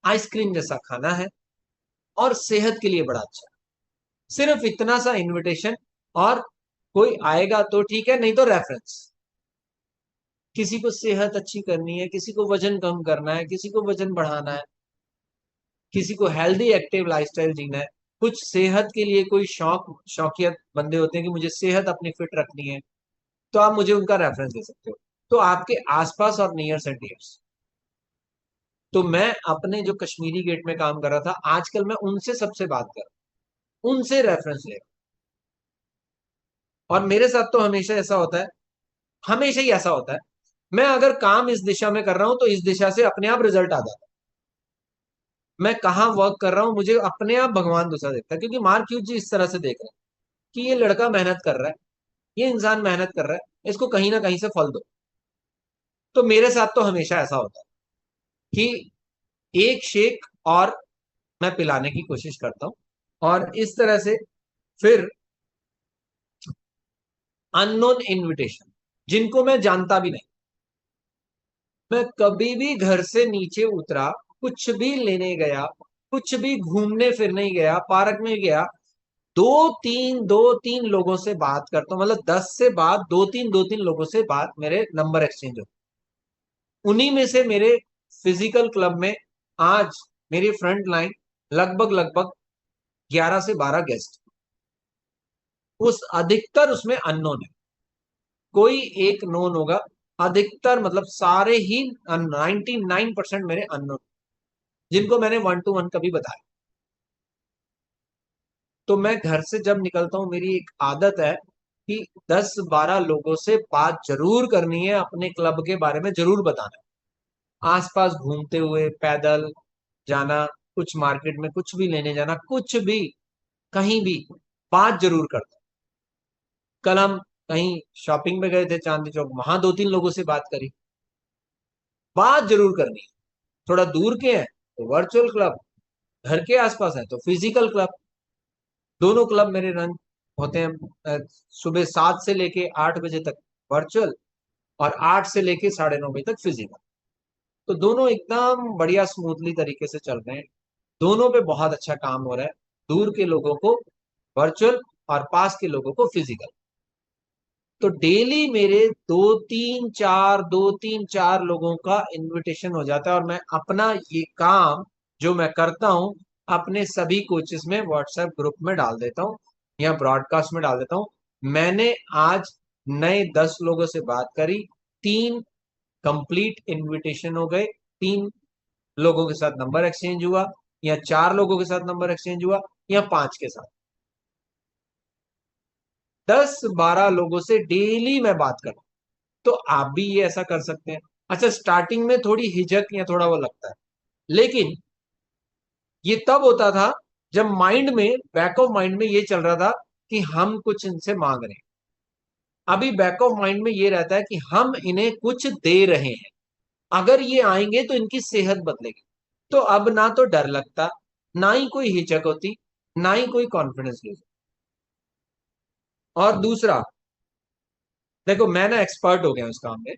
आइसक्रीम जैसा खाना है, और सेहत के लिए बड़ा अच्छा है। सिर्फ इतना सा इनविटेशन, और कोई आएगा तो ठीक है, नहीं तो रेफरेंस। किसी को सेहत अच्छी करनी है, किसी को वजन कम करना है, किसी को वजन बढ़ाना है, किसी को हेल्दी एक्टिव लाइफस्टाइल जीना है, कुछ सेहत के लिए कोई शौकियत बंदे होते हैं कि मुझे सेहत अपनी फिट रखनी है, तो आप मुझे उनका रेफरेंस दे सकते हो। तो आपके आसपास और नियर्स एंड डियर्स। तो मैं अपने जो कश्मीरी गेट में काम कर रहा था, आजकल मैं उनसे सबसे बात कर रहा हूं, उनसे रेफरेंस ले। और मेरे साथ तो हमेशा ऐसा होता है, हमेशा ही ऐसा होता है, मैं अगर काम इस दिशा में कर रहा हूं तो इस दिशा से अपने आप रिजल्ट आ जाता है। मैं कहाँ वर्क कर रहा हूँ, मुझे अपने आप भगवान दूसरा देखता है, क्योंकि मार्क ह्यूज जी इस तरह से देख रहे हैं कि ये लड़का मेहनत कर रहा है, ये इंसान मेहनत कर रहा है, इसको कहीं ना कहीं से फल दो। तो मेरे साथ तो हमेशा ऐसा होता है कि एक शेक और मैं पिलाने की कोशिश करता हूँ, और इस तरह से फिर अननोन इनविटेशन, जिनको मैं जानता भी नहीं। मैं कभी भी घर से नीचे उतरा, कुछ भी लेने गया, कुछ भी घूमने फिरने गया, पार्क में गया, दो तीन लोगों से बात करता हूँ, मतलब 10 से बात दो तीन लोगों से बात मेरे नंबर एक्सचेंज हो। उन्हीं में से मेरे फिजिकल क्लब में आज मेरी फ्रंट लाइन लगभग लगभग 11 से 12 गेस्ट, उस अधिकतर उसमें अननोन है, कोई एक नोन होगा। अधिकतर मतलब सारे ही 99% मेरे अननोन, जिनको मैंने वन टू वन कभी बताया। तो मैं घर से जब निकलता हूं मेरी एक आदत है कि 10-12 लोगों से बात जरूर करनी है, अपने क्लब के बारे में जरूर बताना है। आसपास घूमते हुए पैदल जाना, कुछ मार्केट में कुछ भी लेने जाना, कुछ भी, कहीं भी बात जरूर करता हूं। कल हम कहीं शॉपिंग में गए थे चांदनी चौक, वहां दो तीन लोगों से बात करी। बात जरूर करनी है। थोड़ा दूर के हैं तो वर्चुअल क्लब, घर के आसपास है तो फिजिकल क्लब। दोनों क्लब मेरे रन होते हैं, सुबह 7 से लेके 8 बजे तक वर्चुअल, और 8 से लेके 9:30 बजे तक फिजिकल। तो दोनों एकदम बढ़िया स्मूथली तरीके से चल रहे हैं। दोनों पे बहुत अच्छा काम हो रहा है, दूर के लोगों को वर्चुअल और पास के लोगों को फिजिकल। तो डेली मेरे दो तीन चार लोगों का इनविटेशन हो जाता है, और मैं अपना ये काम जो मैं करता हूं अपने सभी कोचेस में व्हाट्सएप ग्रुप में डाल देता हूं या ब्रॉडकास्ट में डाल देता हूं। मैंने आज नए 10 लोगों से बात करी, 3 कंप्लीट इनविटेशन हो गए, 3 लोगों के साथ नंबर एक्सचेंज हुआ, या 4 लोगों के साथ नंबर एक्सचेंज हुआ, या 5 के साथ। 10-12 लोगों से डेली मैं बात कर, तो आप भी ये ऐसा कर सकते हैं। अच्छा, स्टार्टिंग में थोड़ी हिचक या थोड़ा वो लगता है, लेकिन ये तब होता था जब माइंड में, बैक ऑफ माइंड में ये चल रहा था कि हम कुछ इनसे मांग रहे हैं। अभी बैक ऑफ माइंड में ये रहता है कि हम इन्हें कुछ दे रहे हैं, अगर ये आएंगे तो इनकी सेहत बदलेगी। तो अब ना तो डर लगता, ना ही कोई हिचक होती, ना ही कोई कॉन्फिडेंस लूज। और दूसरा, देखो मैं ना एक्सपर्ट हो गया हूं इस काम में।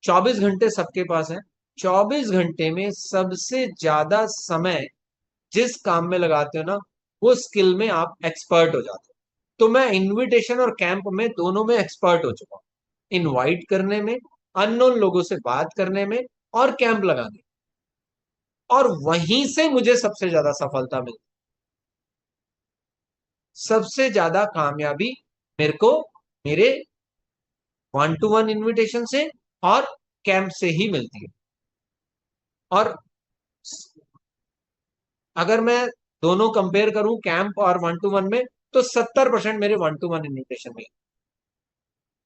24 घंटे सबके पास है, 24 घंटे में सबसे ज्यादा समय जिस काम में लगाते हो ना, वो स्किल में आप एक्सपर्ट हो जाते हो। तो मैं इनविटेशन और कैंप में दोनों में एक्सपर्ट हो चुका हूँ, इनवाइट करने में, अननोन लोगों से बात करने में, और कैंप लगाने में। और वहीं से मुझे सबसे ज्यादा सफलता मिलती, सबसे ज्यादा कामयाबी मेरे को मेरे वन टू वन इनविटेशन से और कैंप से ही मिलती है। और अगर मैं दोनों कंपेयर करूं कैंप और वन टू वन में, तो 70% मेरे वन टू वन इन्विटेशन में,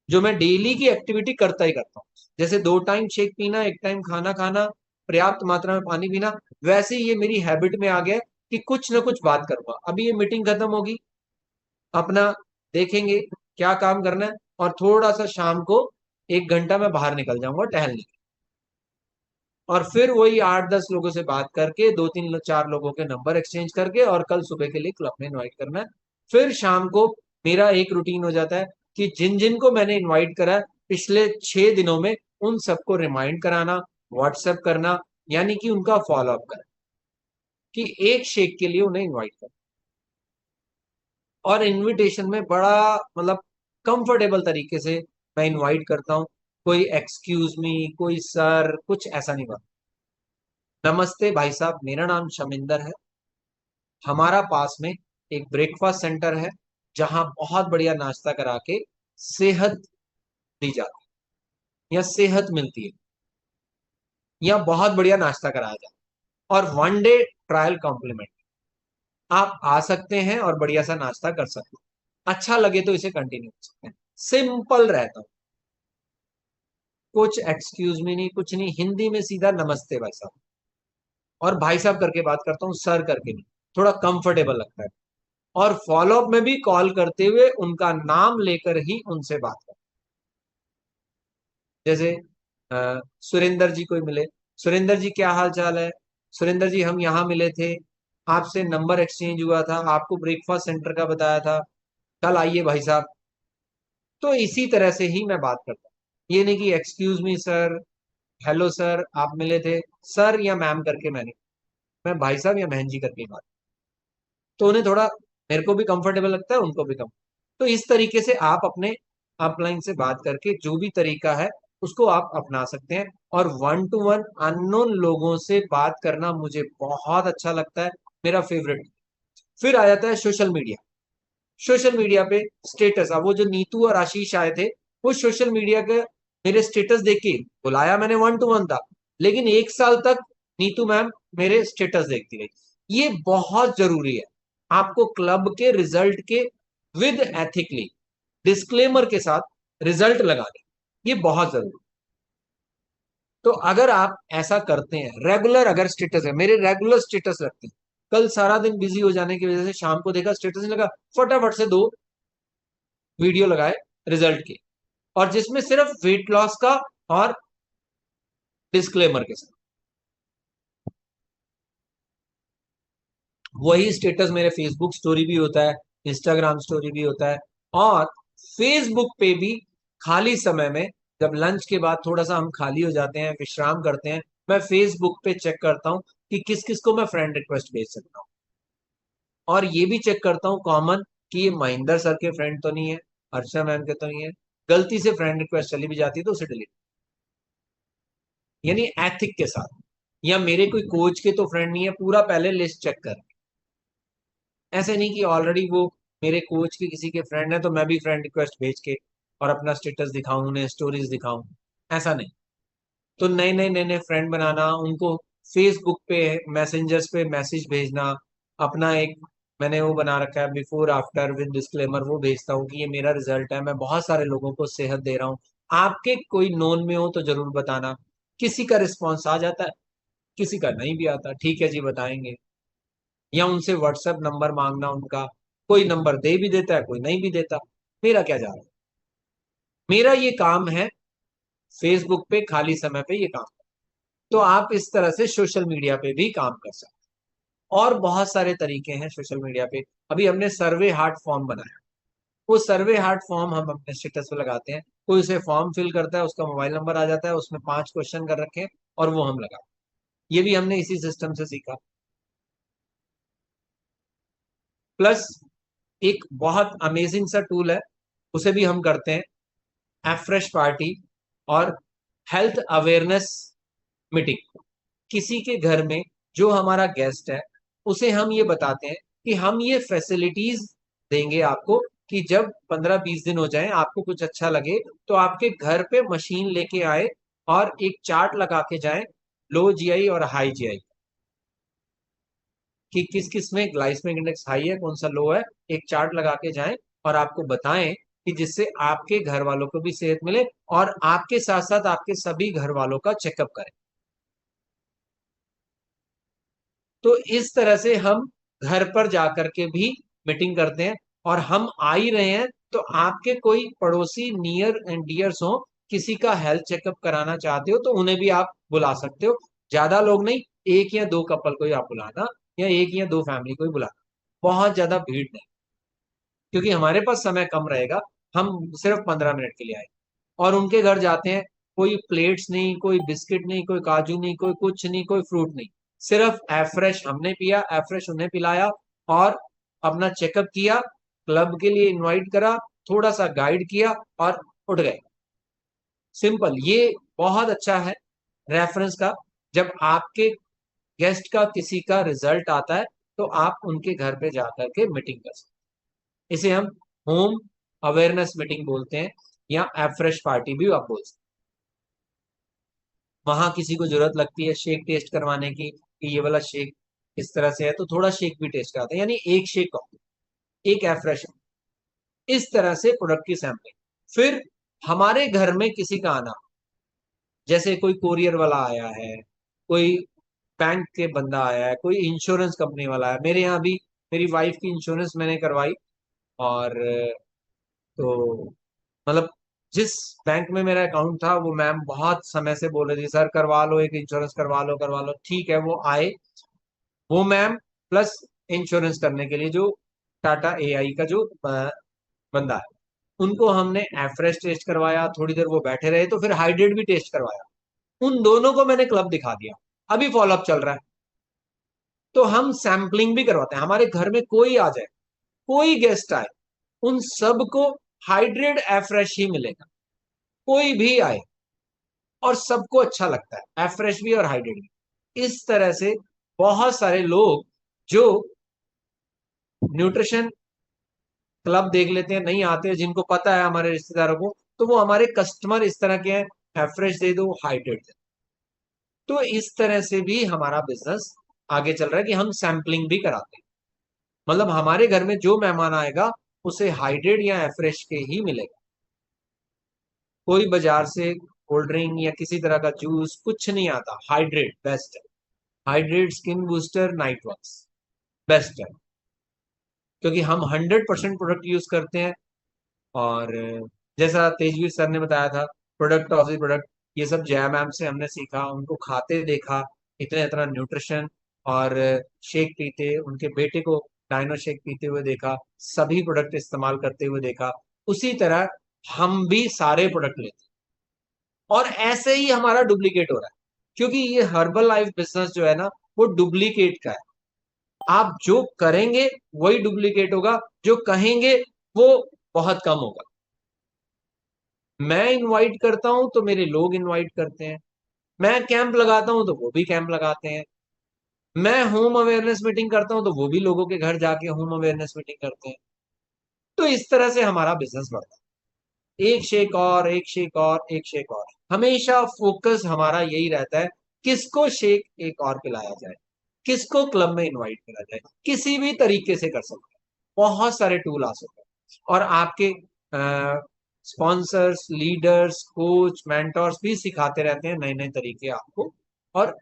जो मैं डेली की एक्टिविटी करता ही करता हूँ। जैसे 2 टाइम शेक पीना, 1 टाइम खाना खाना, पर्याप्त मात्रा में पानी पीना, वैसे ही ये मेरी हैबिट में आ गया कि कुछ ना कुछ बात करूंगा। अभी ये मीटिंग खत्म होगी, अपना देखेंगे क्या काम करना है, और थोड़ा सा शाम को 1 घंटा मैं बाहर निकल जाऊंगा टहलने, और फिर वही 8-10 लोगों से बात करके, 2-3-4 लोगों के नंबर एक्सचेंज करके, और कल सुबह के लिए क्लब में इनवाइट करना है। फिर शाम को मेरा एक रूटीन हो जाता है कि जिन जिन को मैंने इनवाइट करा है पिछले 6 दिनों में, उन सबको रिमाइंड कराना, व्हाट्सएप करना, यानी कि उनका फॉलोअप करना, कि एक शेक के लिए उन्हें इन्वाइट करना। और इनविटेशन में बड़ा मतलब कंफर्टेबल तरीके से मैं इनवाइट करता हूँ। कोई एक्सक्यूज मी, कोई सर, कुछ ऐसा नहीं बात। नमस्ते भाई साहब, मेरा नाम शमिंदर है, हमारा पास में एक ब्रेकफास्ट सेंटर है जहां बहुत बढ़िया नाश्ता करा के सेहत दी जाती है, या सेहत मिलती है, या बहुत बढ़िया नाश्ता कराया जाता है, और 1 डे ट्रायल कॉम्प्लीमेंट। आप आ सकते हैं और बढ़िया सा नाश्ता कर सकते हैं, अच्छा लगे तो इसे कंटिन्यू कर सकते हैं। सिंपल रहता हूँ, कुछ एक्सक्यूज मी नहीं, कुछ नहीं, हिंदी में सीधा नमस्ते भाई साहब, और भाई साहब करके बात करता हूँ, सर करके नहीं, थोड़ा कंफर्टेबल लगता है। और फॉलोअप में भी कॉल करते हुए उनका नाम लेकर ही उनसे बात कर, जैसे सुरेंद्र जी कोई मिले, सुरेंद्र जी क्या हाल चाल है, सुरेंद्र जी हम यहाँ मिले थे, आपसे नंबर एक्सचेंज हुआ था, आपको ब्रेकफास्ट सेंटर का बताया था, कल आइए भाई साहब। तो इसी तरह से ही मैं बात करता हूँ, ये नहीं कि excuse me sir, hello sir आप मिले थे, सर या मैम करके मैंने, मैं भाई साहब या बहन जी करके बात। तो उन्हें थोड़ा मेरे को भी कंफर्टेबल लगता है, उनको भी कम। तो इस तरीके से आप अपने अपलाइन से बात करके जो भी तरीका है उसको आप अपना सकते हैं। और वन टू वन अननोन लोगों से बात करना मुझे बहुत अच्छा लगता है, मेरा फेवरेट। फिर आ जाता है सोशल मीडिया। सोशल मीडिया पे स्टेटस, अब वो जो नीतू और आशीष आए थे, वो सोशल मीडिया के मेरे स्टेटस देख के बुलाया मैंने, वन टू वन था, लेकिन 1 साल तक नीतू मैम मेरे स्टेटस देखती रही। ये बहुत जरूरी है, आपको क्लब के रिजल्ट के विद एथिकली डिस्क्लेमर के साथ रिजल्ट लगाने, ये बहुत जरूरी। तो अगर आप ऐसा करते हैं रेगुलर, अगर स्टेटस है, मेरे रेगुलर स्टेटस रखते हैं, कल सारा दिन बिजी हो जाने की वजह से शाम को देखा स्टेटस नहीं लगा, फटाफट से 2 वीडियो लगाए रिजल्ट के, और जिसमें सिर्फ वेट लॉस का और डिस्क्लेमर के साथ। वही स्टेटस मेरे फेसबुक स्टोरी भी होता है, इंस्टाग्राम स्टोरी भी होता है, और फेसबुक पे भी खाली समय में, जब लंच के बाद थोड़ा सा हम खाली हो जाते हैं, विश्राम करते हैं, मैं फेसबुक पे चेक करता हूँ कि किस किस को मैं फ्रेंड रिक्वेस्ट भेज सकता हूँ। और ये भी चेक करता हूँ कॉमन, कि ये महेंद्र सर के फ्रेंड तो नहीं है, अर्चना मैम के तो नहीं है, गलती से फ्रेंड रिक्वेस्ट चली भी जाती है तो उसे डिलीट, यानी एथिक के साथ। या मेरे कोई कोच के तो फ्रेंड नहीं है, पूरा पहले लिस्ट चेक कर। ऐसे नहीं कि ऑलरेडी वो मेरे कोच के किसी के फ्रेंड है तो मैं भी फ्रेंड रिक्वेस्ट भेज के और अपना स्टेटस दिखाऊं, उन्हें स्टोरीज दिखाऊं, ऐसा नहीं। तो नए नए नए नए फ्रेंड बनाना, उनको फेसबुक पे मैसेंजर्स पे मैसेज भेजना, अपना एक मैंने वो बना रखा है बिफोर आफ्टर विद डिस्क्लेमर, वो भेजता हूँ कि ये मेरा रिजल्ट है, मैं बहुत सारे लोगों को सेहत दे रहा हूँ। आपके कोई नोन में हो तो जरूर बताना। किसी का रिस्पॉन्स आ जाता है, किसी का नहीं भी आता, ठीक है जी बताएंगे, या उनसे व्हाट्सएप नंबर मांगना उनका, कोई नंबर दे भी देता है, कोई नहीं भी देता, मेरा क्या जा रहा है। मेरा ये काम है फेसबुक पे खाली समय पे ये काम। तो आप इस तरह से सोशल मीडिया पे भी काम कर सकते हैं, और बहुत सारे तरीके हैं सोशल मीडिया पे। अभी हमने सर्वे हार्ट फॉर्म बनाया, वो सर्वे हार्ट फॉर्म हम अपने स्टेटस पे लगाते हैं, कोई उसे फॉर्म फिल करता है, उसका मोबाइल नंबर आ जाता है, उसमें 5 क्वेश्चन कर रखे हैं, और वो हम लगाते हैं। ये भी हमने इसी सिस्टम से सीखा। प्लस एक बहुत अमेजिंग सा टूल है, उसे भी हम करते हैं, एफ्रेश पार्टी और हेल्थ अवेयरनेस मीटिंग। किसी के घर में जो हमारा गेस्ट है, उसे हम ये बताते हैं कि हम ये फैसिलिटीज देंगे आपको, कि जब 15-20 दिन हो जाएं, आपको कुछ अच्छा लगे तो आपके घर पे मशीन लेके आए और एक चार्ट लगा के जाएं, लो जीआई और हाई जीआई, कि किस किस में ग्लाइसेमिक इंडेक्स हाई है, कौन सा लो है, एक चार्ट लगा के जाएं, और आपको बताएं, कि जिससे आपके घर वालों को भी सेहत मिले और आपके साथ साथ आपके सभी घर वालों का चेकअप करें। तो इस तरह से हम घर पर जाकर के भी मीटिंग करते हैं। और हम आ ही रहे हैं तो आपके कोई पड़ोसी नियर एंड डियर्स हो, किसी का हेल्थ चेकअप कराना चाहते हो तो उन्हें भी आप बुला सकते हो। ज्यादा लोग नहीं, 1 या 2 कपल को ही आप बुलाना, या 1 या 2 फैमिली को ही बुलाना, बहुत ज्यादा भीड़ नहीं, क्योंकि हमारे पास समय कम रहेगा, हम सिर्फ 15 मिनट के लिए आए। और उनके घर जाते हैं, कोई प्लेट्स नहीं, कोई बिस्किट नहीं, कोई काजू नहीं, कोई कुछ नहीं, कोई फ्रूट नहीं, सिर्फ एफ्रेश हमने पिया, एफ्रेश उन्हें पिलाया, और अपना चेकअप किया, क्लब के लिए इनवाइट करा, थोड़ा सा गाइड किया, और उठ गए। सिंपल, ये बहुत अच्छा है रेफरेंस का। जब आपके गेस्ट का किसी का रिजल्ट आता है तो आप उनके घर पे जाकर के मीटिंग कर सकते हैं। इसे हम होम अवेयरनेस मीटिंग बोलते हैं, या एफ्रेश पार्टी भी आप बोल सकते हैं। वहां किसी को जरूरत लगती है शेक टेस्ट करवाने की, कि ये वाला शेक इस तरह से है, तो थोड़ा शेक भी टेस्ट कराते हैं, यानी एक शेक एक एफ्रेश, इस तरह से प्रोडक्ट की सैंपलिंग। फिर हमारे घर में किसी का आना, जैसे कोई कोरियर वाला आया है, कोई बैंक के बंदा आया है, कोई इंश्योरेंस कंपनी वाला है, मेरे यहाँ भी मेरी वाइफ की इंश्योरेंस मैंने करवाई, और तो मतलब जिस बैंक में मेरा अकाउंट था, वो मैम बहुत समय से बोल रही थी, सर करवा लो, एक इंश्योरेंस करवा लो, करवा लो, ठीक है, वो आए, वो मैम प्लस इंश्योरेंस करने के लिए जो टाटा एआई का जो बंदा है, उनको हमने एफ्रेश टेस्ट करवाया, थोड़ी देर वो बैठे रहे, तो फिर हाइड्रेट भी टेस्ट करवाया, उन दोनों को मैंने क्लब दिखा दिया, अभी फॉलोअप चल रहा है। तो हम सैंपलिंग भी करवाते हैं, हमारे घर में कोई आ जाए, कोई गेस्ट आए उन सबको हाइड्रेट एफ्रेश ही मिलेगा, कोई भी आए, और सबको अच्छा लगता है, एफ्रेश भी और हाइड्रेट भी। इस तरह से बहुत सारे लोग जो न्यूट्रिशन क्लब देख लेते हैं, नहीं आते हैं, जिनको पता है हमारे रिश्तेदारों को, तो वो हमारे कस्टमर इस तरह के हैं, एफ्रेश दे दो, हाइड्रेट दे दो। तो इस तरह से भी हमारा बिजनेस आगे चल रहा है कि हम सैंपलिंग भी कराते हैं। मतलब हमारे घर में जो मेहमान आएगा उसे हाइड्रेट या एफ्रेश के ही मिलेगा, कोई बाजार से कोल्ड ड्रिंक या किसी तरह का जूस कुछ नहीं आता। हाइड्रेट बेस्ट है, हाइड्रेट स्किन बूस्टर नाइट वॉक्स बेस्ट है, क्योंकि हम 100% प्रोडक्ट यूज करते हैं। और जैसा तेजवीर सर ने बताया था, प्रोडक्ट ऑफ द प्रोडक्ट, ये सब जया मैम से हमने सीखा, उनको खाते देखा, इतना इतना न्यूट्रिशन, और शेक पीते, उनके बेटे को डायनो शेक पीते हुए देखा, सभी प्रोडक्ट इस्तेमाल करते हुए देखा। उसी तरह हम भी सारे प्रोडक्ट लेते हैं, और ऐसे ही हमारा डुप्लीकेट हो रहा है, क्योंकि ये हर्बल लाइफ बिजनेस जो है ना, वो डुप्लीकेट का है। आप जो करेंगे वही डुप्लीकेट होगा, जो कहेंगे वो बहुत कम होगा। मैं इनवाइट करता हूं तो मेरे लोग इनवाइट करते हैं, मैं कैंप लगाता हूं तो वो भी कैंप लगाते हैं, मैं होम अवेयरनेस मीटिंग करता हूं तो वो भी लोगों के घर जाके होम अवेयरनेस मीटिंग करते हैं। तो इस तरह से हमारा बिजनेस बढ़ता है, एक शेक और एक शेक और एक शेक और। हमेशा फोकस हमारा यही रहता है, किसको शेक एक और पिलाया जाए, किसको क्लब में इनवाइट करा जाए, किसी भी तरीके से कर सकते हैं। बहुत सारे टूल आ सकते हैं, और आपके स्पॉन्सर्स, लीडर्स, कोच, मेंटोर्स भी सिखाते रहते हैं नए नए तरीके आपको। और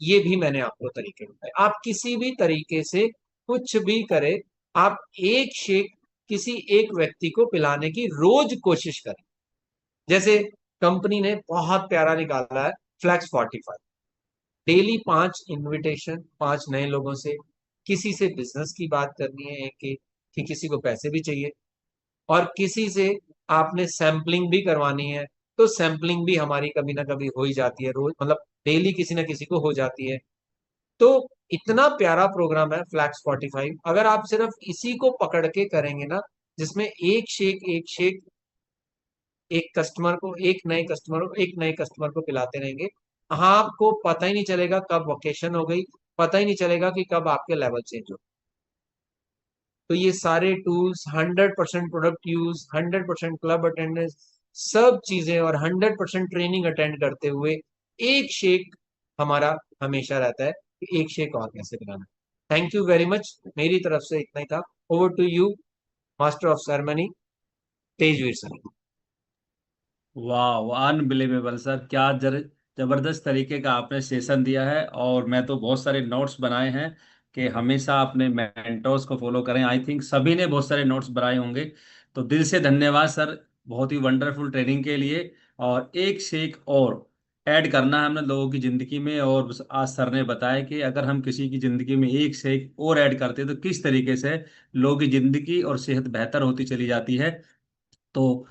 ये भी मैंने आपको तरीके बताए, आप किसी भी तरीके से कुछ भी करें, आप एक शेक किसी एक व्यक्ति को पिलाने की रोज कोशिश करें। जैसे कंपनी ने बहुत प्यारा निकाला है, फ्लैक्स 45, डेली 5 इनविटेशन, 5 नए लोगों से, किसी से बिजनेस की बात करनी है एक एक, कि किसी को पैसे भी चाहिए, और किसी से आपने सैम्पलिंग भी करवानी है, तो सैम्पलिंग भी हमारी कभी ना कभी हो ही जाती है रोज, मतलब डेली किसी ना किसी को हो जाती है। तो इतना प्यारा प्रोग्राम है फ्लैक्स 45, अगर आप सिर्फ इसी को पकड़ के करेंगे ना, जिसमें एक शेक एक कस्टमर को, एक नए कस्टमर को पिलाते रहेंगे, हाँ, आपको पता ही नहीं चलेगा कब वोकेशन हो गई, पता ही नहीं चलेगा कि कब आपके लेवल चेंज हो। तो ये सारे tools, 100% product use, 100% club attendance, सब चीजें, और 100% ट्रेनिंग अटेंड करते हुए एक शेक हमारा हमेशा रहता है कि एक शेक और कैसे बनाना है। थैंक यू वेरी मच, मेरी तरफ से इतना ही था। Over to you, master of ceremony, Tejveer sir. वाह, अनबिलीवेबल सर, क्या जबरदस्त तरीके का आपने सेशन दिया है। और मैं तो बहुत सारे नोट्स बनाए हैं कि हमेशा अपने मेंटोर्स को फॉलो करें। आई थिंक सभी ने बहुत सारे नोट्स बनाए होंगे। तो दिल से धन्यवाद सर, बहुत ही वंडरफुल ट्रेनिंग के लिए। और एक शेक और ऐड करना है हमने लोगों की ज़िंदगी में, और आज सर ने बताया कि अगर हम किसी की ज़िंदगी में एक शेक और ऐड करते हैं तो किस तरीके से लोगों की ज़िंदगी और सेहत बेहतर होती चली जाती है। तो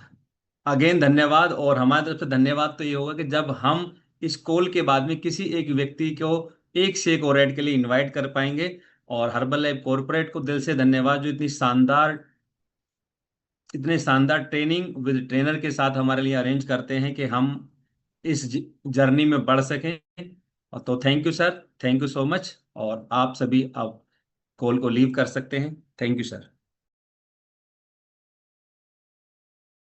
अगेन धन्यवाद। और हमारी तरफ से धन्यवाद तो ये होगा कि जब हम इस कॉल के बाद में किसी एक व्यक्ति को एक शेक और ऐड के लिए इनवाइट कर पाएंगे। और हर्बल लाइफ कॉरपोरेट को दिल से धन्यवाद, जो इतने शानदार ट्रेनिंग विद ट्रेनर के साथ हमारे लिए अरेंज करते हैं कि हम इस जर्नी में बढ़ सकें। और तो thank you sir, thank you so much. और आप सभी अब कॉल को लीव कर सकते हैं। Thank you sir.